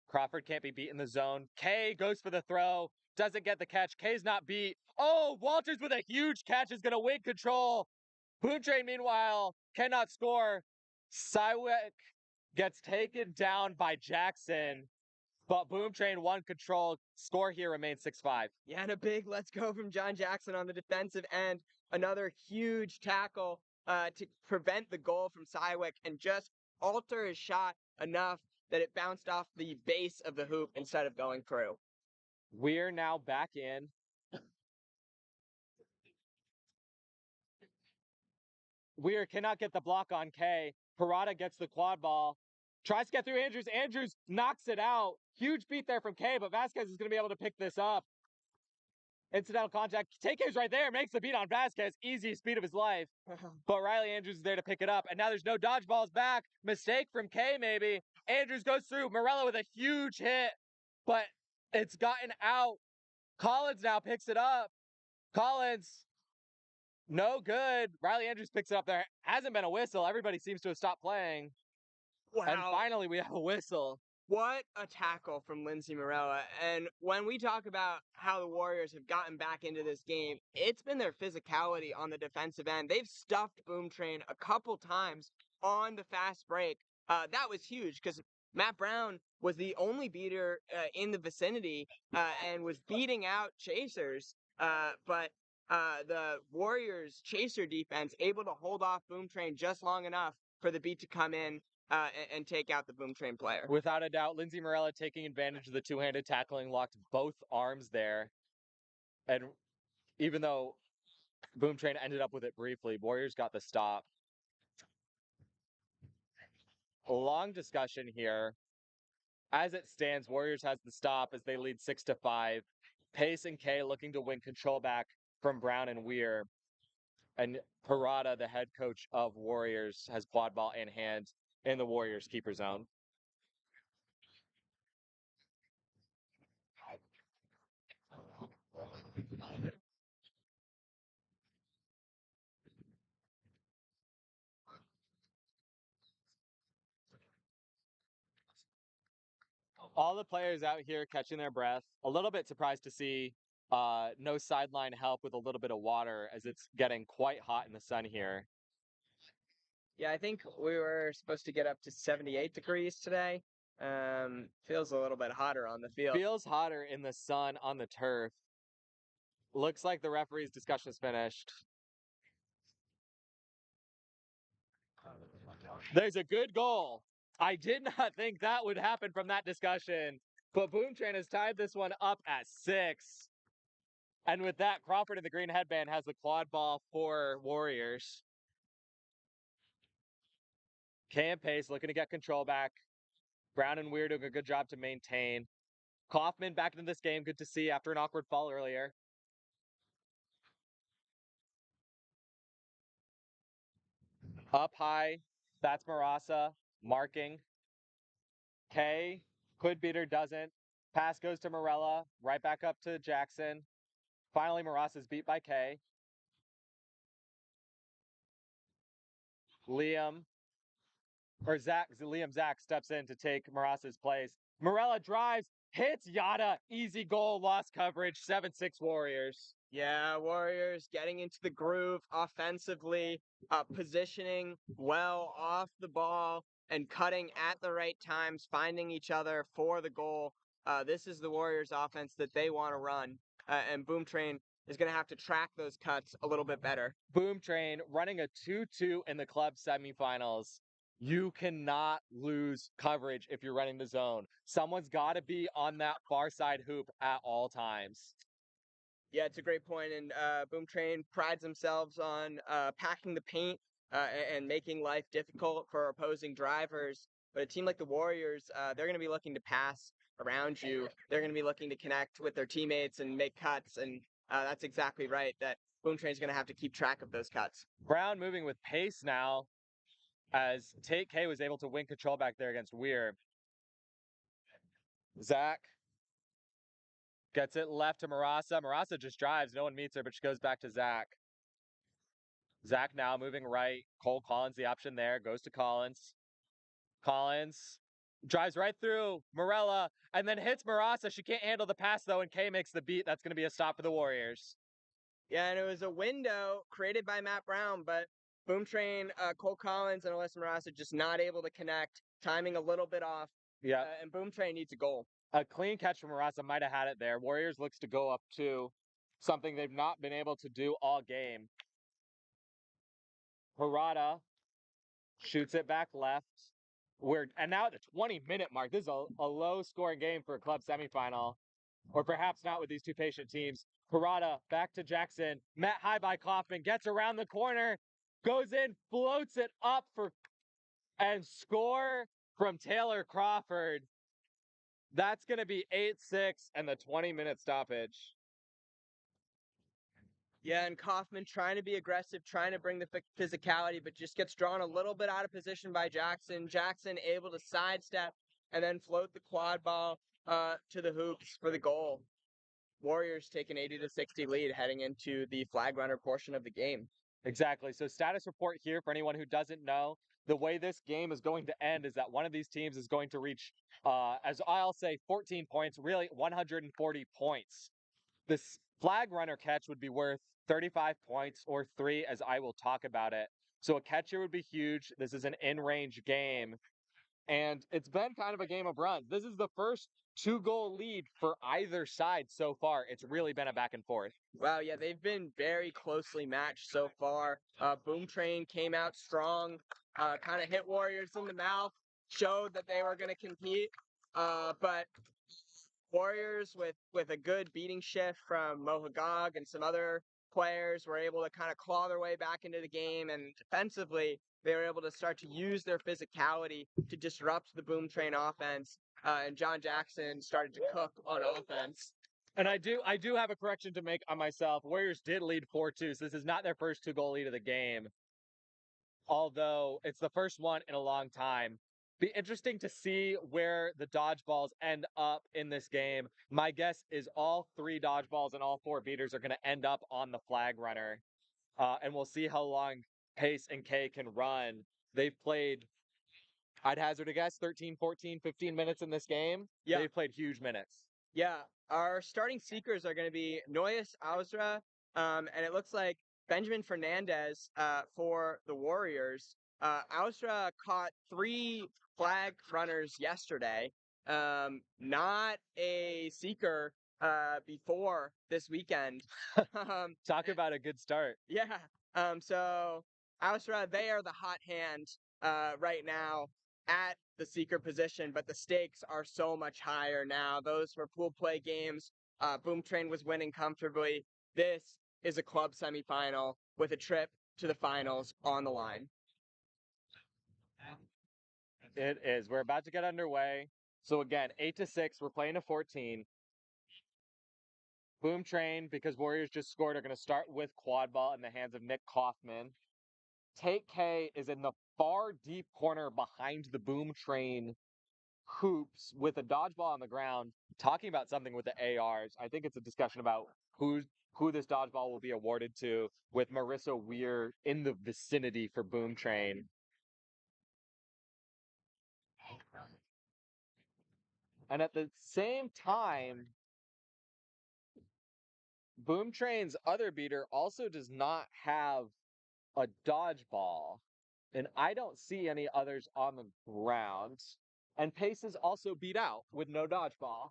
Crawford can't be beat in the zone. K goes for the throw. Doesn't get the catch. K's not beat. Oh, Walters with a huge catch is going to win control. Boom Train, meanwhile, cannot score. Sywek gets taken down by Jackson, but Boom Train won control. Score here remains 6-5. Yeah, and a big let's go from John Jackson on the defensive end. Another huge tackle to prevent the goal from Sywek and just alter his shot enough that it bounced off the base of the hoop instead of going through. We're now back in. Weir cannot get the block on K. Parada gets the quad ball. Tries to get through Andrews. Andrews knocks it out. Huge beat there from K, but Vasquez is going to be able to pick this up. Incidental contact. TK's right there. Makes the beat on Vasquez. Easiest speed of his life. But Riley Andrews is there to pick it up. And now there's no dodgeballs back. Mistake from K, maybe. Andrews goes through. Morella with a huge hit. But it's gotten out. Collins now picks it up. Collins, no good. Riley Andrews picks it up. There hasn't been a whistle. Everybody seems to have stopped playing. Wow. And finally, we have a whistle. What a tackle from Lindsey Morella. And when we talk about how the Warriors have gotten back into this game, it's been their physicality on the defensive end. They've stuffed Boom Train a couple times on the fast break. That was huge because Matt Brown was the only beater in the vicinity and was beating out chasers. But the Warriors chaser defense able to hold off Boom Train just long enough for the beat to come in and take out the Boom Train player. Without a doubt, Lindsey Morella taking advantage of the two-handed tackling, locked both arms there. And even though Boom Train ended up with it briefly, Warriors got the stop. A long discussion here. As it stands, Warriors has the stop as they lead 6-5. Pace and K looking to win control back from Brown and Weir. And Parada, the head coach of Warriors, has quad ball in hand in the Warriors keeper zone. All the players out here catching their breath. A little bit surprised to see no sideline help with a little bit of water as it's getting quite hot in the sun here. Yeah, I think we were supposed to get up to 78 degrees today. Feels a little bit hotter on the field. Feels hotter in the sun on the turf. Looks like the referee's discussion is finished. There's a good goal. I did not think that would happen from that discussion. But Boom Train has tied this one up at 6. And with that, Crawford in the green headband has the quad ball for Warriors. Cam Pace looking to get control back. Brown and Weir doing a good job to maintain. Kaufman back into this game. Good to see after an awkward fall earlier. Up high. That's Marasa marking. K. Could beater, doesn't. Pass goes to Morella. Right back up to Jackson. Finally, Marasa's beat by K. Liam Zach steps in to take Marasa's place. Morella drives, hits Yada, easy goal, lost coverage, 7-6 Warriors. Yeah, Warriors getting into the groove offensively, positioning well off the ball and cutting at the right times, finding each other for the goal. This is the Warriors offense that they want to run, and Boom Train is going to have to track those cuts a little bit better. Boom Train running a 2-2 in the club semifinals. You cannot lose coverage if you're running the zone. Someone's got to be on that far side hoop at all times. Yeah, it's a great point, and Boom Train prides themselves on packing the paint and making life difficult for opposing drivers. But a team like the Warriors, they're going to be looking to pass around you. They're going to be looking to connect with their teammates and make cuts, and that's exactly right. That Boom Train's going to have to keep track of those cuts. Brown moving with pace now, as Tate K was able to win control back there against Weir. Zach gets it left to Marasa. Marasa just drives. No one meets her, but she goes back to Zach. Zach now moving right. Cole Collins, the option there, goes to Collins. Collins drives right through Morella and then hits Marasa. She can't handle the pass, though, and K makes the beat. That's going to be a stop for the Warriors. Yeah, and it was a window created by Matt Brown, but Boom Train, Cole Collins, and Alyssa Marasa just not able to connect, timing a little bit off. Yeah. And Boom Train needs a goal. A clean catch from Marasa might have had it there. Warriors looks to go up 2, something they've not been able to do all game. Harada shoots it back left. And now at the 20-minute mark, this is a low-scoring game for a club semifinal, or perhaps not with these two patient teams. Harada back to Jackson, met high by Kaufman, gets around the corner, goes in, floats it up and score from Taylor Crawford. That's going to be 8-6 and the 20-minute stoppage. Yeah, and Kaufman trying to be aggressive, trying to bring the physicality, but just gets drawn a little bit out of position by Jackson. Jackson able to sidestep and then float the quad ball to the hoops for the goal. Warriors take an 80-60 lead heading into the flag runner portion of the game. Exactly. So status report here for anyone who doesn't know. The way this game is going to end is that one of these teams is going to reach, as I'll say, 14 points, really 140 points. This flag runner catch would be worth 35 points or 3, as I will talk about it. So a catch here would be huge. This is an in-range game. And it's been kind of a game of runs. This is the first 2-goal lead for either side so far. It's really been a back and forth. Wow, yeah, they've been very closely matched so far. Boom Train came out strong, kind of hit Warriors in the mouth, showed that they were going to compete. But Warriors, with a good beating shift from Mohagog and some other players, were able to kind of claw their way back into the game. And defensively, they were able to start to use their physicality to disrupt the Boom Train offense. And John Jackson started to cook on offense. And I do have a correction to make on myself. Warriors did lead 4-2, so this is not their first 2-goal lead of the game. Although it's the first one in a long time. Be interesting to see where the dodgeballs end up in this game. My guess is all 3 dodgeballs and all 4 beaters are going to end up on the flag runner. And we'll see how long Pace and K can run. They've played, I'd hazard a guess, 13, 14, 15 minutes in this game. Yeah. They've played huge minutes. Yeah, our starting seekers are going to be Noyes Ausra, and it looks like Benjamin Fernandez for the Warriors. Ausra caught 3 flag runners yesterday. Not a seeker before this weekend. Talk about a good start. Yeah. So Ausra, they are the hot hand right now. at the seeker position, but the stakes are so much higher now. Those were pool play games. Boom Train was winning comfortably. This is a club semifinal with a trip to the finals on the line. It is. We're about to get underway. So again, 8-6. We're playing a 14. Boom Train, because Warriors just scored, are going to start with quad ball in the hands of Nick Kaufman. Take K is in the far deep corner behind the Boom Train hoops with a dodgeball on the ground, talking about something with the ARs. I think it's a discussion about who this dodgeball will be awarded to, with Marissa Weir in the vicinity for Boom Train. And at the same time, Boom Train's other beater also does not have a dodgeball, and I don't see any others on the ground. And Pace is also beat out with no dodgeball.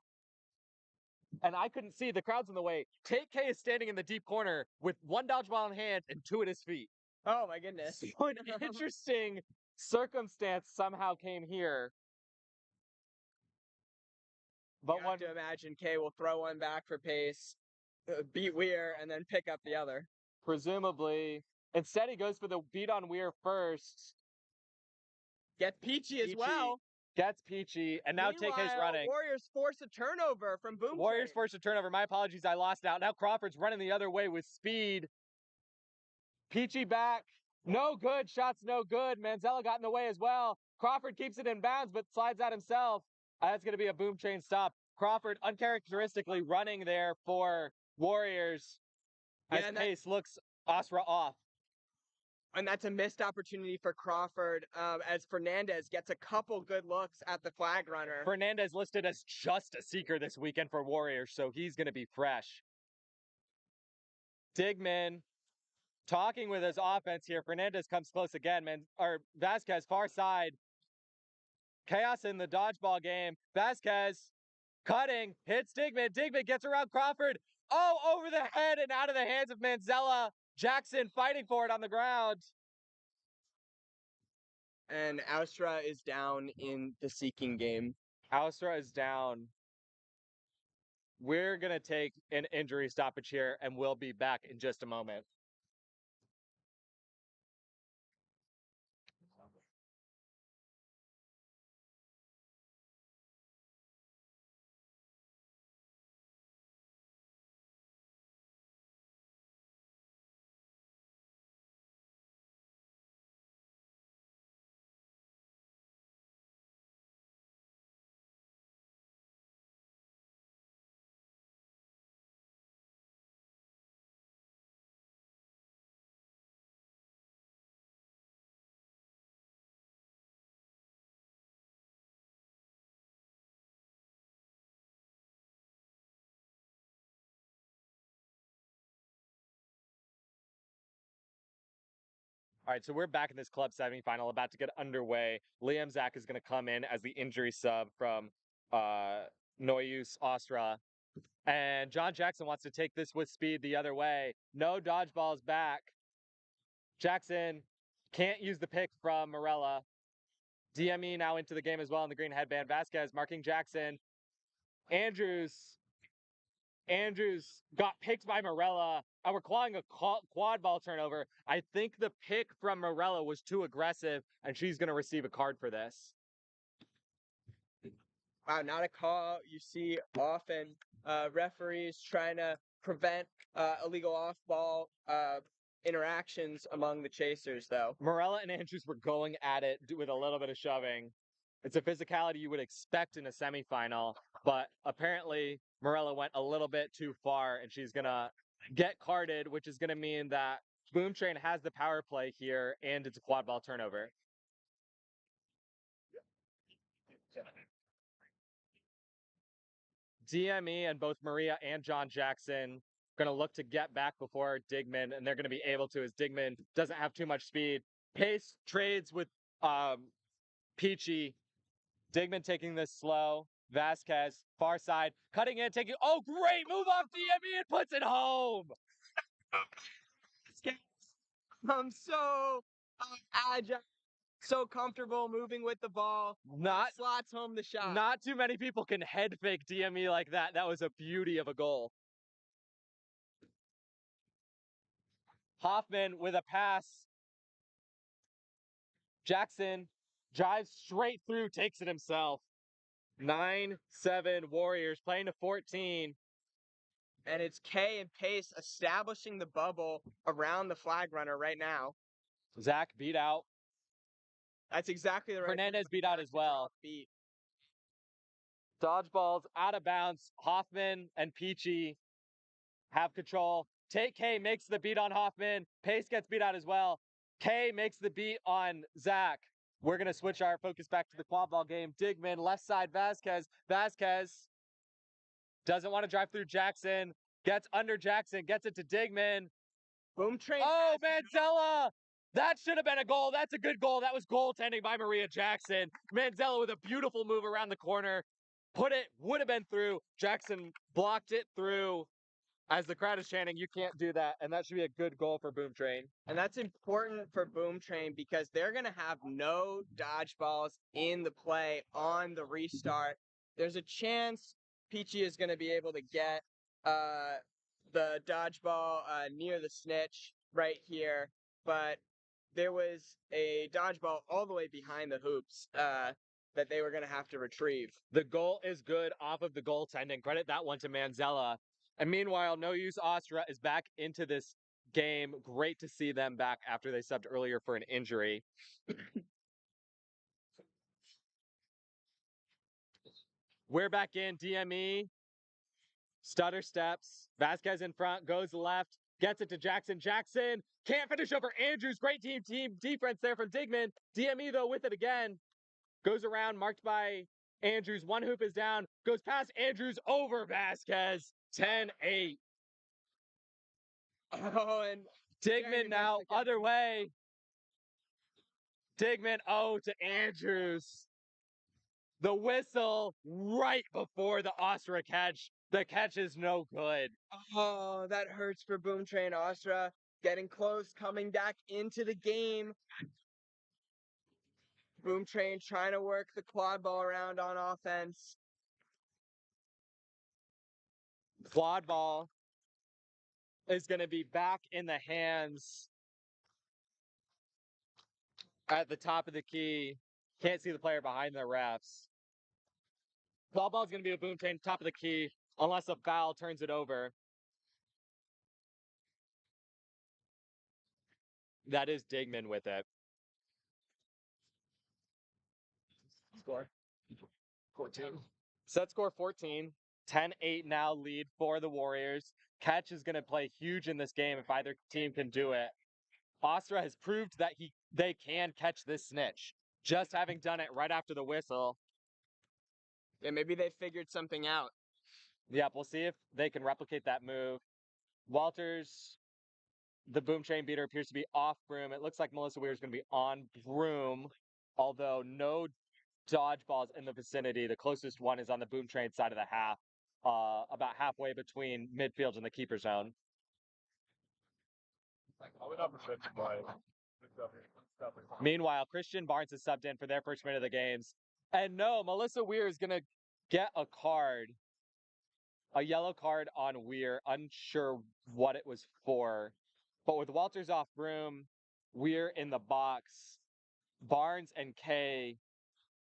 And I couldn't see, the crowd's in the way. Take K is standing in the deep corner with one dodgeball in hand and two at his feet. Oh my goodness. So an interesting circumstance somehow came here. But You have to imagine K will throw one back for Pace, beat Weir, and then pick up the other. Presumably, instead he goes for the beat on Weir first. Gets Peachy as well. Gets Peachy, and now Meanwhile, Take K's running. Warriors force a turnover from Boom Warriors Train. force a turnover. My apologies, I lost out. Now Crawford's running the other way with speed. Peachy back. No good. Shots no good. Manzella got in the way as well. Crawford keeps it in bounds, but slides out himself. That's going to be a Boom Train stop. Crawford uncharacteristically running there for Warriors as Pace looks Asra off. And that's a missed opportunity for Crawford as Fernandez gets a couple good looks at the flag runner. Fernandez listed as just a seeker this weekend for Warriors, so he's going to be fresh. Digman talking with his offense here. Fernandez comes close again, Vasquez far side. Chaos in the dodgeball game. Vasquez cutting, hits Digman. Digman gets around Crawford. Oh, over the head and out of the hands of Manzella. Jackson fighting for it on the ground. And Austra is down in the seeking game. Austra is down. We're going to take an injury stoppage here, and we'll be back in just a moment. All right, so we're back in this club semifinal, about to get underway. Liam Zach is going to come in as the injury sub from Noyus Ostra. And John Jackson wants to take this with speed the other way. No dodgeballs back. Jackson can't use the pick from Morella. DME now into the game as well in the green headband. Vasquez marking Jackson. Andrews got picked by Morella, and we're calling a quad ball turnover. I think the pick from Morella was too aggressive, and she's going to receive a card for this. Wow, not a call you see often. Referees trying to prevent illegal off-ball interactions among the chasers, though. Morella and Andrews were going at it with a little bit of shoving. It's a physicality you would expect in a semifinal, but apparently Morella went a little bit too far, and she's going to get carded, which is going to mean that Boom Train has the power play here, and it's a quad ball turnover. DME and both Maria and John Jackson going to look to get back before Digman, and they're going to be able to, as Digman doesn't have too much speed. Pace trades with Peachy. Digman taking this slow. Vasquez, far side, cutting in, taking, oh, great move off DME and puts it home. I'm so agile. So comfortable moving with the ball. Not Slots home the shot. Not too many people can head fake DME like that. That was a beauty of a goal. Hoffman with a pass. Jackson drives straight through, takes it himself. 9-7 Warriors playing to 14. And it's K and Pace establishing the bubble around the flag runner right now. Zach beat out. That's exactly the right. Fernandez beat out as well. Dodgeballs out of bounds. Hoffman and Peachy have control. K makes the beat on Hoffman. Pace gets beat out as well. K makes the beat on Zach. We're going to switch our focus back to the quad ball game. Digman, left side, Vasquez. Vasquez doesn't want to drive through Jackson. Gets under Jackson. Gets it to Digman. Boom train. Oh, Manzella! That should have been a goal. That's a good goal. That was goaltending by Maria Jackson. Manzella with a beautiful move around the corner. Would have been through. Jackson blocked it through. As the crowd is chanting, you can't do that. And that should be a good goal for Boom Train. And that's important for Boom Train because they're going to have no dodgeballs in the play on the restart. There's a chance Peachy is going to be able to get the dodgeball near the snitch right here. But there was a dodgeball all the way behind the hoops that they were going to have to retrieve. The goal is good off of the goaltending. Credit that one to Manzella. And meanwhile, No Use Austria is back into this game. Great to see them back after they subbed earlier for an injury. We're back in. DME. Stutter steps. Vasquez in front. Goes left. Gets it to Jackson. Jackson can't finish over Andrews. Great team defense there from Digman. DME, though, with it again. Goes around, marked by Andrews. One hoop is down. Goes past Andrews over Vasquez. 10-8. Oh, and Digman now, other way. Digman, to Andrews. The whistle right before the Austria catch. The catch is no good. Oh, that hurts for Boom Train Austria. Getting close, coming back into the game. Boom Train trying to work the quad ball around on offense. Quad ball is going to be back in the hands at the top of the key. Can't see the player behind the refs. Quad ball is going to be a Boom Train top of the key unless a foul turns it over. That is Digman with it. Score 14. Set score 14. 10-8 now lead for the Warriors. Catch is going to play huge in this game if either team can do it. Austria has proved that they can catch this snitch, just having done it right after the whistle. Yeah, maybe they figured something out. Yep, we'll see if they can replicate that move. Walters, the Boom Train beater, appears to be off Broom. It looks like Melissa Weir is going to be on Broom, although no dodgeballs in the vicinity. The closest one is on the Boom Train side of the half, about halfway between midfield and the keeper zone. Meanwhile, Christian Barnes is subbed in for their first minute of the games. And no, Melissa Weir is going to get a card, a yellow card on Weir, unsure what it was for. But with Walters off Broom, Weir in the box, Barnes and Kay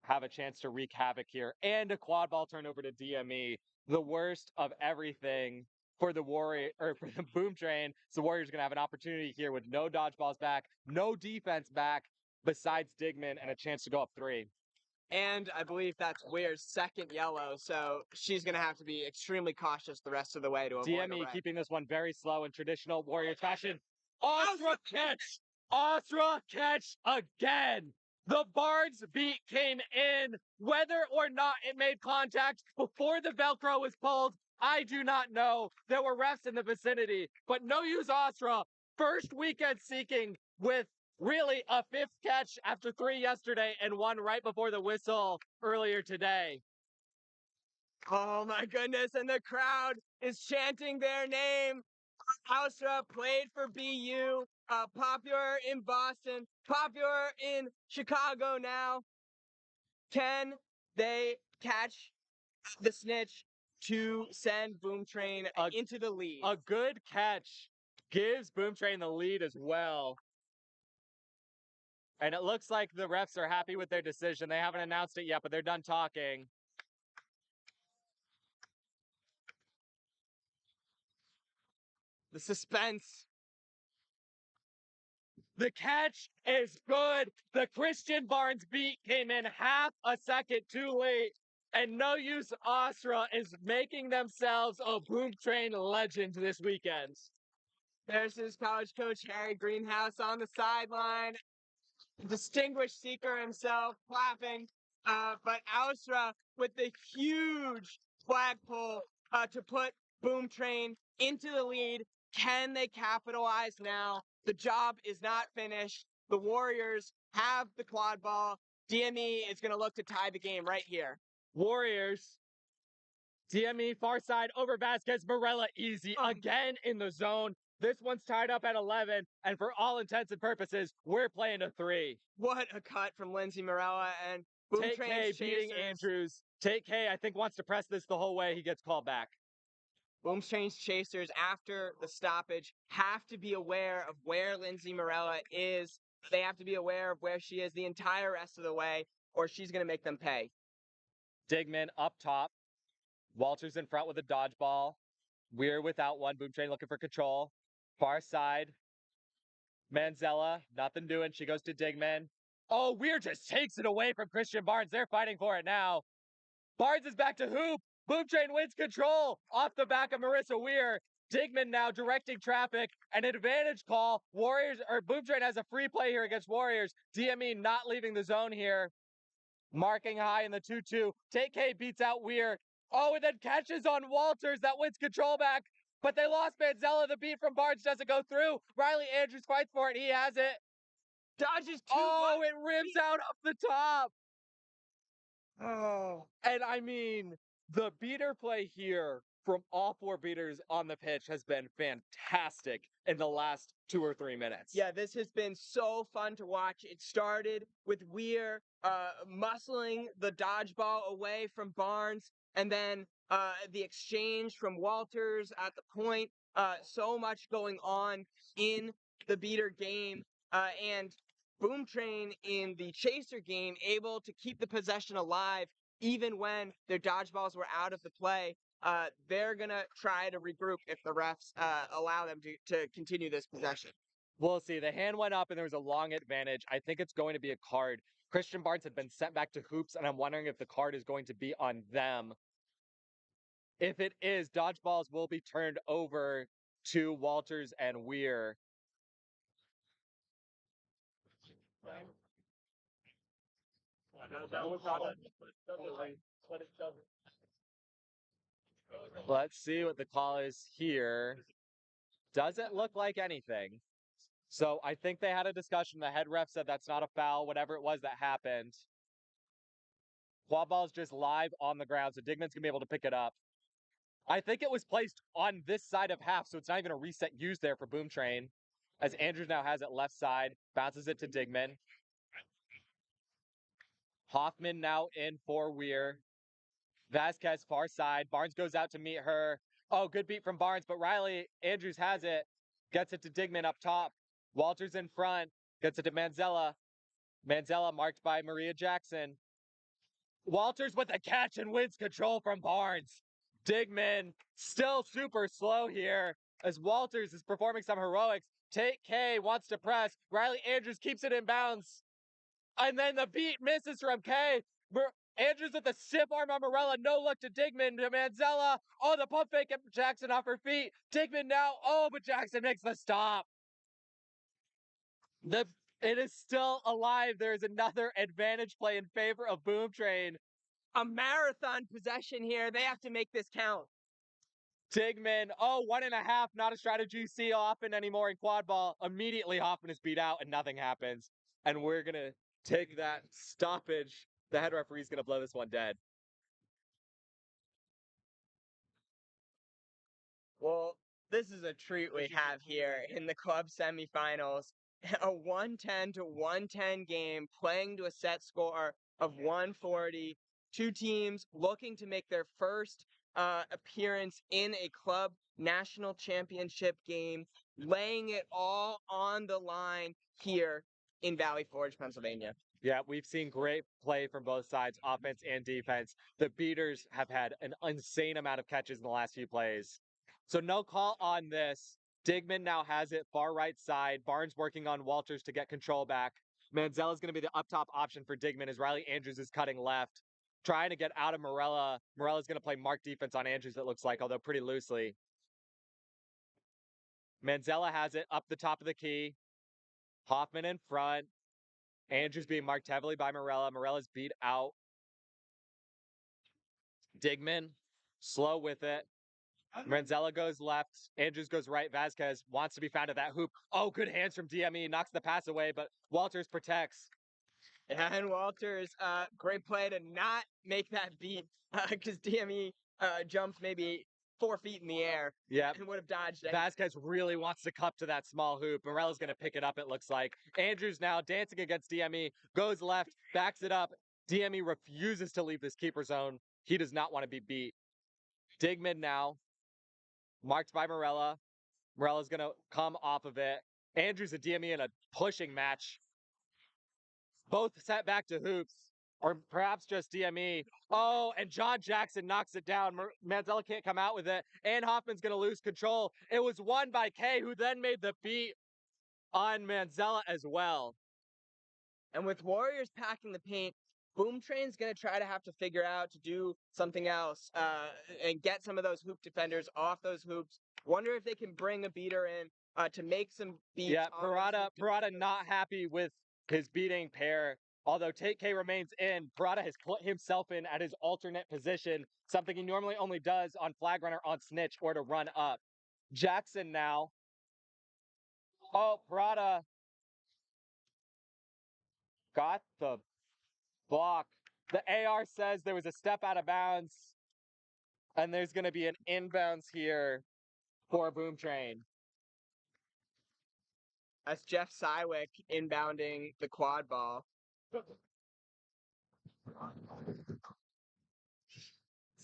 have a chance to wreak havoc here. And a quad ball turnover to DME. The worst of everything for the Boom Train. So the Warriors are going to have an opportunity here with no dodgeballs back, no defense back, besides Digman, and a chance to go up 3. And I believe that's Weir's second yellow, so she's going to have to be extremely cautious the rest of the way to avoid DME a red. keeping this one very slow in traditional Warriors fashion. Austria catch! Austria catch again! The Barnes beat came in, whether or not it made contact before the Velcro was pulled, I do not know. There were refs in the vicinity, but No Use Austria, first weekend seeking with really a 5th catch after 3 yesterday and 1 right before the whistle earlier today. Oh my goodness, and the crowd is chanting their name. Haustra played for BU, popular in Boston, popular in Chicago now. Can they catch the snitch to send Boom Train into the lead? A good catch gives Boom Train the lead as well. And it looks like the refs are happy with their decision. They haven't announced it yet, but they're done talking. The suspense. The catch is good. The Christian Barnes beat came in half a second too late. And No Use Astra is making themselves a Boom Train legend this weekend. There's his college coach, Harry Greenhouse, on the sideline. Distinguished seeker himself, clapping. But Austra with the huge flagpole to put Boom Train into the lead. Can they capitalize now? The job is not finished. The Warriors have the quad ball. DME is going to look to tie the game right here. Warriors. DME far side over Vasquez. Morella easy again in the zone. This one's tied up at 11, and for all intents and purposes, we're playing a 3. What a cut from Lindsay Morella and Boom Take K Train's beating Andrews. Take K, I think, wants to press this the whole way. He gets called back. Boom Train's chasers, after the stoppage, have to be aware of where Lindsay Morella is. They have to be aware of where she is the entire rest of the way, or she's going to make them pay. Digman up top. Walters in front with a dodgeball. We're without one. Boom Train looking for control. Far side. Manzella, nothing doing. She goes to Digman. Oh, Weir just takes it away from Christian Barnes. They're fighting for it now. Barnes is back to hoop. Boom Train wins control off the back of Marissa Weir. Digman now directing traffic. An advantage call. Warriors or Boom Train has a free play here against Warriors. DME not leaving the zone here. Marking high in the 2-2. Take K beats out Weir. Oh, and then catches on Walters. That wins control back. But they lost Manzella. The beat from Barnes doesn't go through. Riley Andrews fights for it. He has it. Dodges two. Oh, it rims out off the top. Oh. And I mean, the beater play here from all 4 beaters on the pitch has been fantastic in the last 2 or 3 minutes. Yeah, this has been so fun to watch. It started with Weir muscling the dodgeball away from Barnes, and then the exchange from Walters at the point. So much going on in the beater game, and Boom Train in the chaser game able to keep the possession alive even when their dodgeballs were out of the play. They're gonna try to regroup if the refs allow them to continue this possession. We'll see. The hand went up and there was a long advantage. I think it's going to be a card. Christian Barnes had been sent back to hoops, and I'm wondering if the card is going to be on them. If it is, dodgeballs will be turned over to Walters and Weir. Let's see what the call is here. Doesn't look like anything. So I think they had a discussion. The head ref said that's not a foul, whatever it was that happened. Quad ball's just live on the ground, so Digman's gonna be able to pick it up. I think it was placed on this side of half, so it's not even a reset used there for Boom Train. As Andrews now has it left side, bounces it to Digman. Hoffman now in for Weir. Vasquez far side. Barnes goes out to meet her. Oh, good beat from Barnes, but Riley Andrews has it. Gets it to Digman up top. Walters in front. Gets it to Manzella. Manzella marked by Maria Jackson. Walters with a catch and wins control from Barnes. Digman still super slow here as Walters is performing some heroics. Take K wants to press. Riley Andrews keeps it in bounds. And then the beat misses from K. Andrews with a stiff arm on Morella. No look to Digman, to Manzella. Oh, the pump fake at Jackson off her feet. Digman now. Oh, but Jackson makes the stop. It is still alive. There is another advantage play in favor of Boom Train. A marathon possession here. They have to make this count. Digman, 1.5, not a strategy you see often anymore in quad ball. Immediately Hoffman is beat out and nothing happens. And we're going to take that stoppage. The head referee's going to blow this one dead. Well, This is a treat we have here in the club semifinals. A 110 to 110 game playing to a set score of 140. Two teams looking to make their first appearance in a club national championship game, laying it all on the line here in Valley Forge, Pennsylvania. Yeah, we've seen great play from both sides, offense and defense. The beaters have had an insane amount of catches in the last few plays. So no call on this. Digman now has it far right side. Barnes working on Walters to get control back. Manzella is going to be the up top option for Digman as Riley Andrews is cutting left, trying to get out of Morella. Morella's going to play mark defense on Andrews, it looks like, although pretty loosely. Manzella has it up the top of the key. Hoffman in front. Andrews being marked heavily by Morella. Morella's beat out. Digman, slow with it. Manzella goes left. Andrews goes right. Vasquez wants to be found at that hoop. Oh, good hands from DME. Knocks the pass away, but Walters protects. And Walters, great play to not make that beat because DME jumped maybe 4 feet in the air. Yeah, and would have dodged it. Vasquez really wants to cup to that small hoop. Morella's going to pick it up, it looks like. Andrews now dancing against DME, goes left, backs it up. DME refuses to leave this keeper zone. He does not want to be beat. Digman now, marked by Morella. Morella's going to come off of it. Andrews and DME in a pushing match. Both set back to hoops, or perhaps just DME. Oh, and John Jackson knocks it down. Manzella can't come out with it, and Hoffman's going to lose control. It was won by K, who then made the beat on Manzella as well. And with Warriors packing the paint, Boom Train's going to try to have to figure out to do something else and get some of those hoop defenders off those hoops. Wonder if they can bring a beater in to make some beats. Yeah, Parada not happy with his beating pair. Although Tate K remains in, Parada has put himself in at his alternate position, something he normally only does on flag runner, on snitch, or to run up. Jackson now. Oh, Parada got the block. The AR says there was a step out of bounds, and there's going to be an inbounds here for Boom Train. That's Jeff Sywick inbounding the quad ball.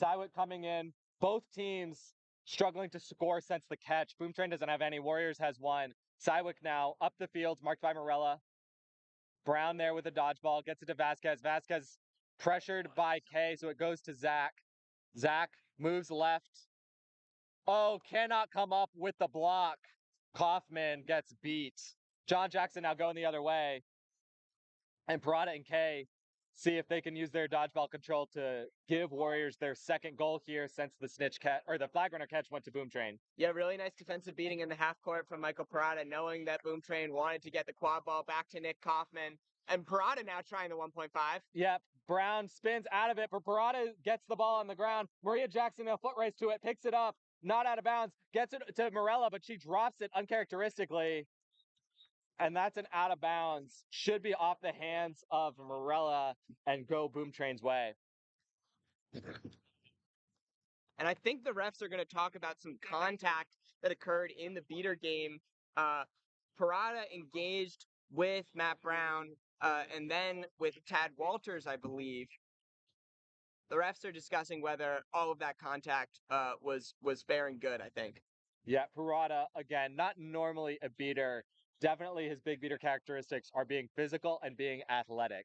Sywick coming in. Both teams struggling to score since the catch. Boom Train doesn't have any. Warriors has one. Sywick now up the field, marked by Morella. Brown there with a dodgeball, gets it to Vasquez. Vasquez pressured by K, so it goes to Zach. Zach moves left. Oh, cannot come up with the block. Kaufman gets beat. John Jackson now going the other way. And Parada and K see if they can use their dodgeball control to give Warriors their second goal here since the snitch catch or the flag runner catch went to Boom Train. Yeah, really nice defensive beating in the half court from Michael Parada, knowing that Boom Train wanted to get the quad ball back to Nick Kaufman. And Parada now trying the 1.5. Yep. Brown spins out of it, but Parada gets the ball on the ground. Maria Jackson, a foot race to it, picks it up, not out of bounds, gets it to Morella, but she drops it uncharacteristically. And that's an out of bounds. Should be off the hands of Morella and go Boom Train's way. And I think the refs are going to talk about some contact that occurred in the beater game. Parada engaged with Matt Brown and then with Tad Walters, I believe. The refs are discussing whether all of that contact was fair and good, I think. Yeah, Parada, again, not normally a beater. Definitely his big beater characteristics are being physical and being athletic.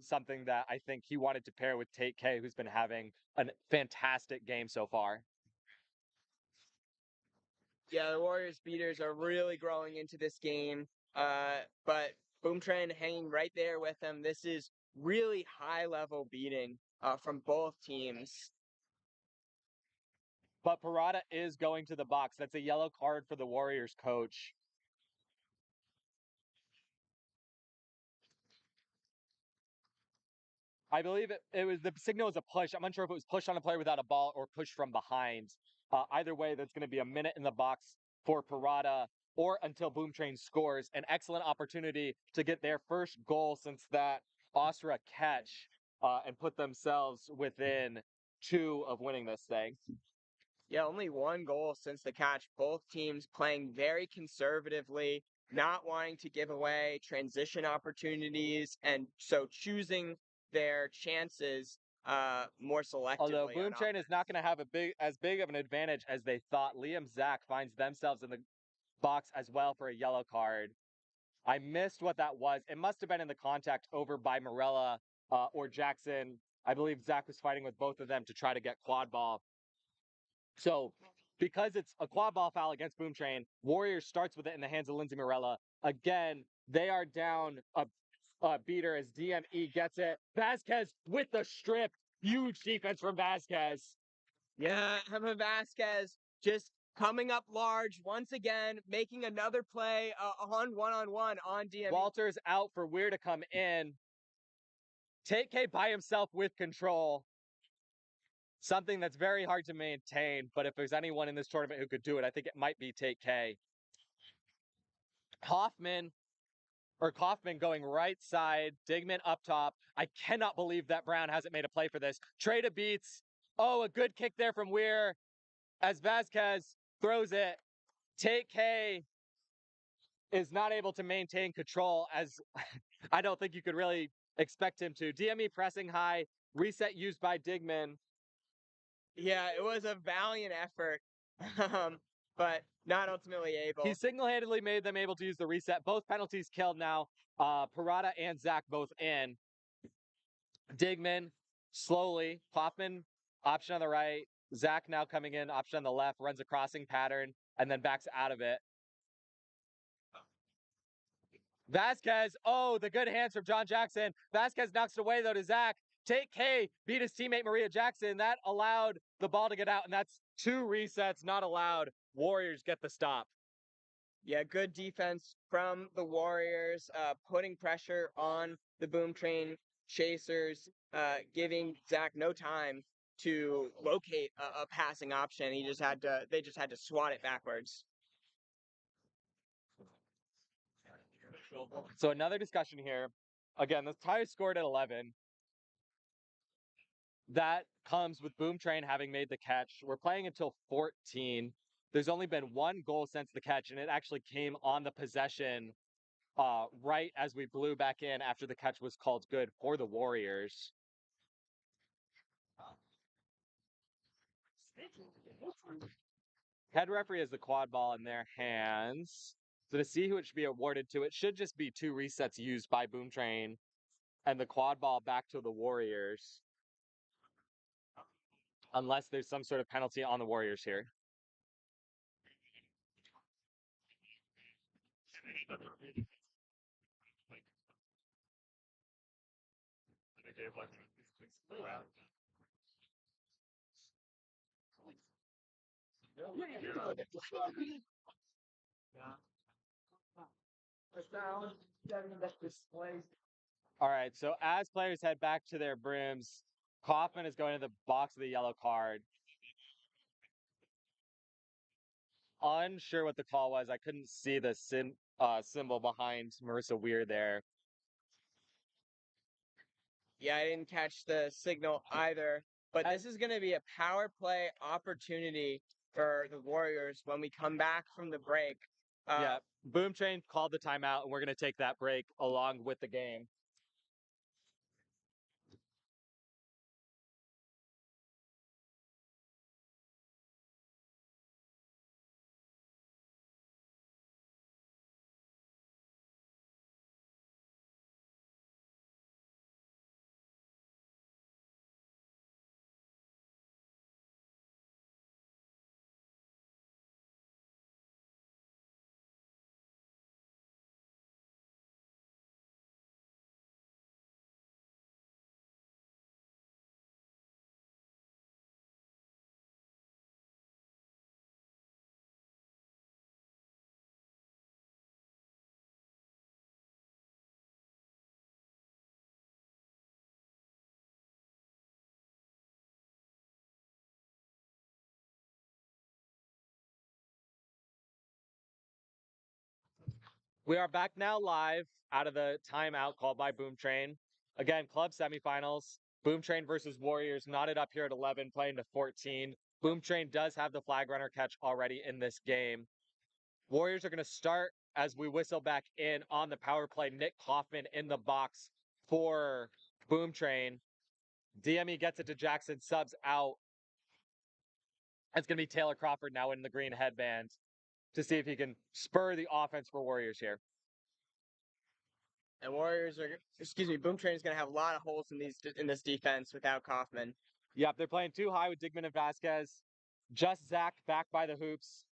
Something that I think he wanted to pair with Tate K, who's been having a fantastic game so far. Yeah, the Warriors beaters are really growing into this game. But Boom Train hanging right there with them. This is really high level beating from both teams. But Parada is going to the box. That's a yellow card for the Warriors coach. I believe it was the signal was a push. I'm unsure if it was push on a player without a ball or push from behind. Either way, that's going to be a minute in the box for Parada or until Boom Train scores. An excellent opportunity to get their first goal since that Ostra catch and put themselves within 2 of winning this thing. Yeah, only one goal since the catch. Both teams playing very conservatively, not wanting to give away transition opportunities, and so choosing their chances more Although selectively on Boom Train is not going to have as big of an advantage as they thought. Liam Zach finds themselves in the box as well for a yellow card. I missed what that was. It must have been in the contact over by Morella or Jackson. I believe Zach was fighting with both of them to try to get quad ball. So because it's a quad ball foul against Boom Train, Warriors starts with it in the hands of Lindsay Morella. Again, they are down a beater as DME gets it. Vasquez with the strip. Huge defense from Vasquez. Yeah, Emma Vasquez just coming up large once again, making another play on one on DME. Walter's out for Weir to come in. Take K by himself with control. Something that's very hard to maintain, but if there's anyone in this tournament who could do it, I think it might be Take K. Kaufman going right side, Digman up top. I cannot believe that Brown hasn't made a play for this. Trey to beats. Oh, a good kick there from Weir as Vasquez throws it. Take K is not able to maintain control, as I don't think you could really expect him to. DME pressing high, reset used by Digman. Yeah, it was a valiant effort, but not ultimately able. He single-handedly made them able to use the reset. Both penalties killed now. Parada and Zach both in. Digman slowly. Kaufman option on the right. Zach now coming in, option on the left, runs a crossing pattern, and then backs out of it. Vasquez, oh, the good hands from John Jackson. Vasquez knocks it away, though, to Zach. Take K beat his teammate Maria Jackson. That allowed the ball to get out, and that's 2 resets not allowed. Warriors get the stop. Yeah, good defense from the Warriors, putting pressure on the Boom Train chasers, giving Zach no time to locate a passing option. They just had to swat it backwards. So another discussion here. Again, the tie is scored at 11. That comes with Boom Train having made the catch. We're playing until 14. There's only been 1 goal since the catch, and it actually came on the possession right as we blew back in after the catch was called good for the Warriors. Head referee has the quad ball in their hands. So to see who it should be awarded to, it should just be 2 resets used by Boom Train and the quad ball back to the Warriors. Unless there's some sort of penalty on the Warriors here. All right, so as players head back to their brooms, Kaufman is going to the box of the yellow card. Unsure what the call was. I couldn't see the symbol behind Marissa Weir there. Yeah, I didn't catch the signal either. But this is going to be a power play opportunity for the Warriors when we come back from the break. Yeah, Boom Train called the timeout, and we're going to take that break along with the game. We are back now live out of the timeout called by Boom Train. Again, club semifinals. Boom Train versus Warriors knotted up here at 11, playing to 14. Boom Train does have the flag runner catch already in this game. Warriors are going to start as we whistle back in on the power play. Nick Kaufman in the box for Boom Train. DME gets it to Jackson, subs out. It's going to be Taylor Crawford now in the green headband to see if he can spur the offense for Warriors here. And Boom Train is going to have a lot of holes in this defense without Kaufman. Yep, they're playing too high with Digman and Vasquez. Just Zach back by the hoops.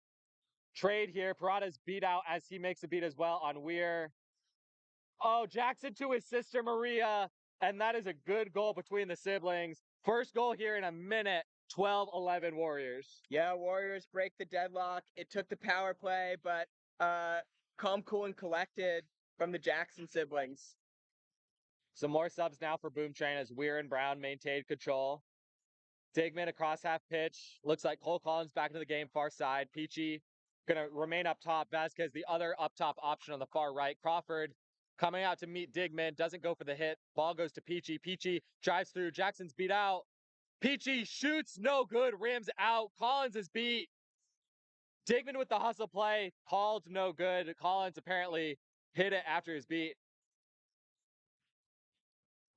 Trade here. Parada's beat out as he makes a beat as well on Weir. Oh, Jackson to his sister Maria. And that is a good goal between the siblings. First goal here in a minute. 12-11 Warriors. Yeah, Warriors break the deadlock. It took the power play, but calm, cool, and collected from the Jackson siblings. Some more subs now for Boom Train as Weir and Brown maintained control. Digman across half pitch. Looks like Cole Collins back into the game, far side. Peachy going to remain up top. Vasquez, the other up top option on the far right. Crawford coming out to meet Digman. Doesn't go for the hit. Ball goes to Peachy. Peachy drives through. Jackson's beat out. Peachy shoots. No good. Rams out. Collins is beat. Digman with the hustle play. Called no good. Collins apparently hit it after his beat.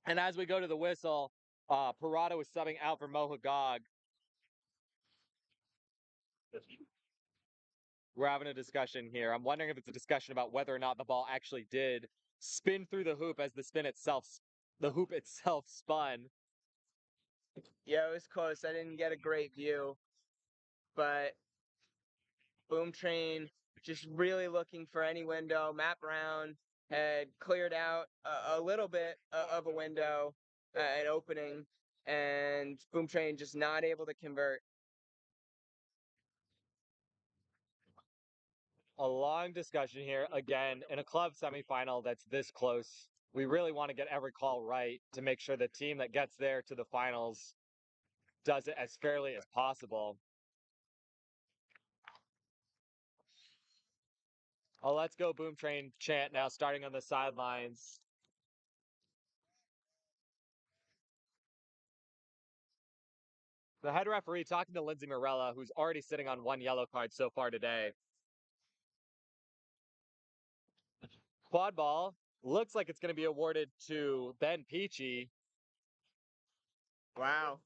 And as we go to the whistle, Parada was subbing out for Mo Hagog. We're having a discussion here. I'm wondering if it's a discussion about whether or not the ball actually did spin through the hoop as the hoop itself spun. Yeah, it was close. I didn't get a great view, but Boom Train just really looking for any window. Matt Brown had cleared out a little bit of a window, an opening, and Boom Train just not able to convert. A long discussion here. Again, in a club semifinal that's this close, we really want to get every call right to make sure the team that gets there to the finals does it as fairly as possible. Oh, let's go Boom Train chant now, starting on the sidelines. The head referee talking to Lindsay Morella, who's already sitting on one yellow card so far today. Quad ball looks like it's going to be awarded to Ben Peachy. Wow.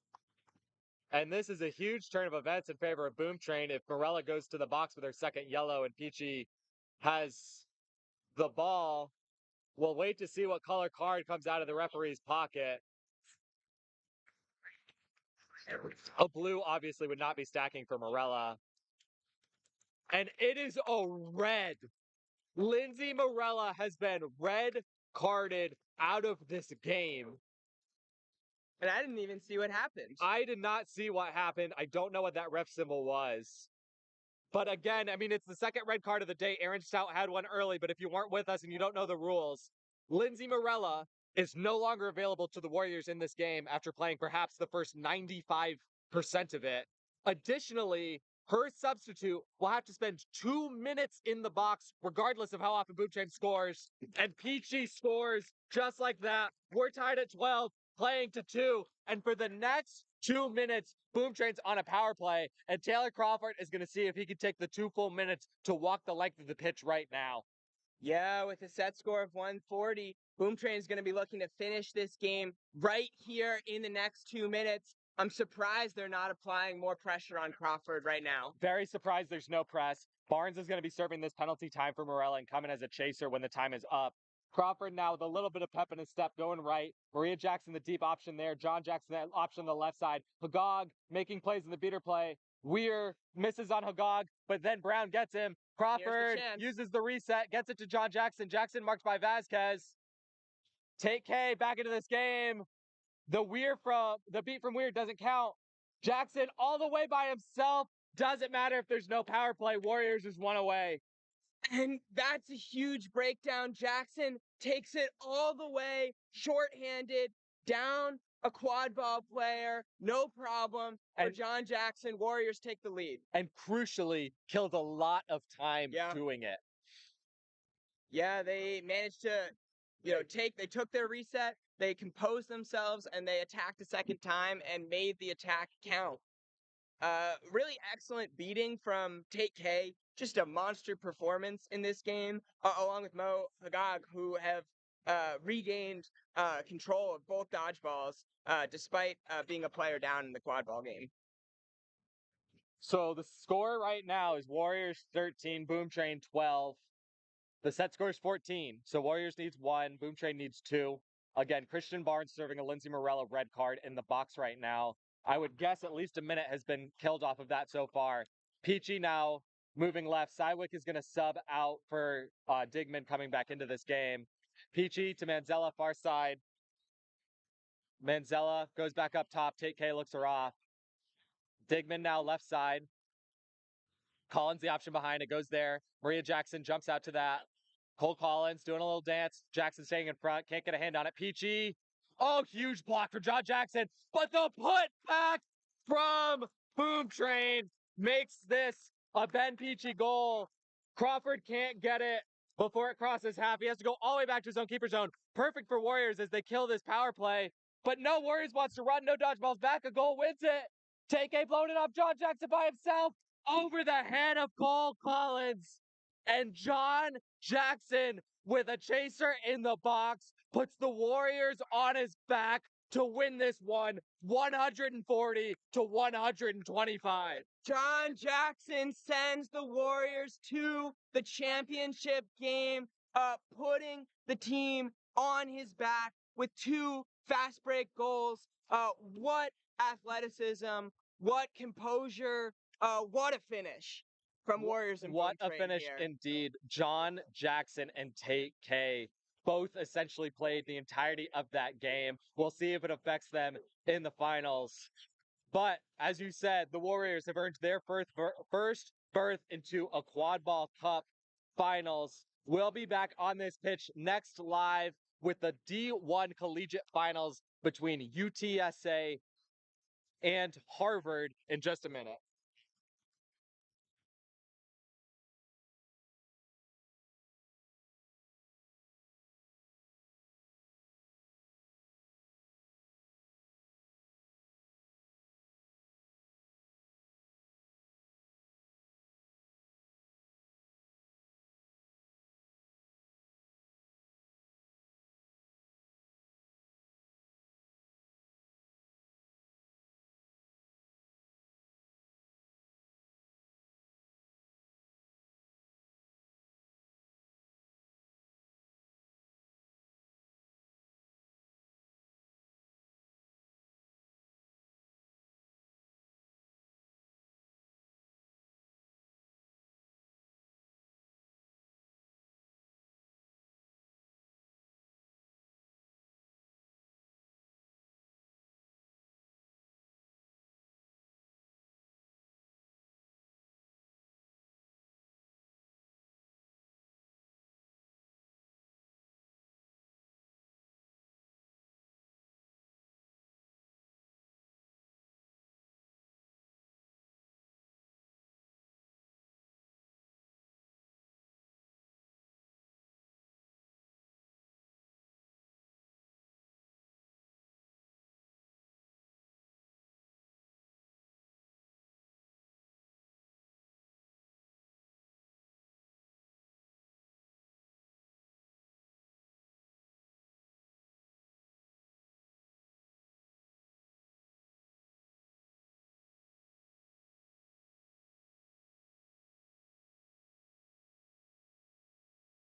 And this is a huge turn of events in favor of Boom Train if Morella goes to the box with her second yellow and Peachy has the ball. We'll wait to see what color card comes out of the referee's pocket. A blue obviously would not be stacking for Morella. And it is a red. Lindsay Morella has been red carded out of this game. And I didn't even see what happened. I did not see what happened. I don't know what that ref symbol was. But again, I mean, it's the second red card of the day. Aaron Stout had one early, but if you weren't with us and you don't know the rules, Lindsay Morella is no longer available to the Warriors in this game after playing perhaps the first 95% of it. Additionally, her substitute will have to spend 2 minutes in the box, regardless of how often Boom Train scores. And Peachy scores just like that. We're tied at 12, playing to 2. And for the next 2 minutes, Boom Train's on a power play, and Taylor Crawford is going to see if he can take the 2 full minutes to walk the length of the pitch right now. Yeah, with a set score of 140, Boom Train is going to be looking to finish this game right here in the next 2 minutes. I'm surprised they're not applying more pressure on Crawford right now. Very surprised there's no press. Barnes is going to be serving this penalty time for Morella and coming as a chaser when the time is up. Crawford now with a little bit of pep in his step going right. Maria Jackson, the deep option there. John Jackson, the option on the left side. Hagog making plays in the beater play. Weir misses on Hagog, but then Brown gets him. Crawford uses the reset, gets it to John Jackson. Jackson marked by Vasquez. Take K back into this game. The beat from Weir doesn't count. Jackson all the way by himself. Doesn't matter if there's no power play. Warriors is one away. And that's a huge breakdown. Jackson takes it all the way, shorthanded, down a quad ball player, no problem. And John Jackson, Warriors take the lead. And crucially, killed a lot of time doing it. Yeah, they managed to, they took their reset, they composed themselves, and they attacked a second time and made the attack count. Really excellent beating from Take K. Just a monster performance in this game, along with Mo Hagag, who have regained control of both dodgeballs, despite being a player down in the quad ball game. So the score right now is Warriors 13, Boom Train 12. The set score is 14. So Warriors needs 1, Boom Train needs 2. Again, Christian Barnes serving a Lindsey Morello red card in the box right now. I would guess at least a minute has been killed off of that so far. Peachy now moving left. Cywick is going to sub out for Digman coming back into this game. Peachy to Manzella, far side. Manzella goes back up top. Take K looks her off. Digman now left side. Collins the option behind it, goes there. Maria Jackson jumps out to that. Cole Collins doing a little dance. Jackson staying in front, can't get a hand on it. Peachy. Oh, huge block for John Jackson. But the put back from Boom Train makes this a Ben Peachy goal. Crawford can't get it before it crosses half. He has to go all the way back to his own keeper zone. Perfect for Warriors as they kill this power play. But no Warriors wants to run, no dodgeballs back. A goal wins it. Take a blown it up. John Jackson by himself over the head of Cole Collins. And John Jackson, with a chaser in the box, puts the Warriors on his back to win this one 140 to 125. John Jackson sends the Warriors to the championship game, putting the team on his back with 2 fast break goals. What athleticism, what composure, what a finish from Warriors and What Boom a Train finish here. indeed. John Jackson and Tate K both essentially played the entirety of that game. We'll see if it affects them in the finals. But as you said, the Warriors have earned their first berth into a Quad Ball Cup finals. We'll be back on this pitch next live with the D1 Collegiate Finals between UTSA and Harvard in just a minute.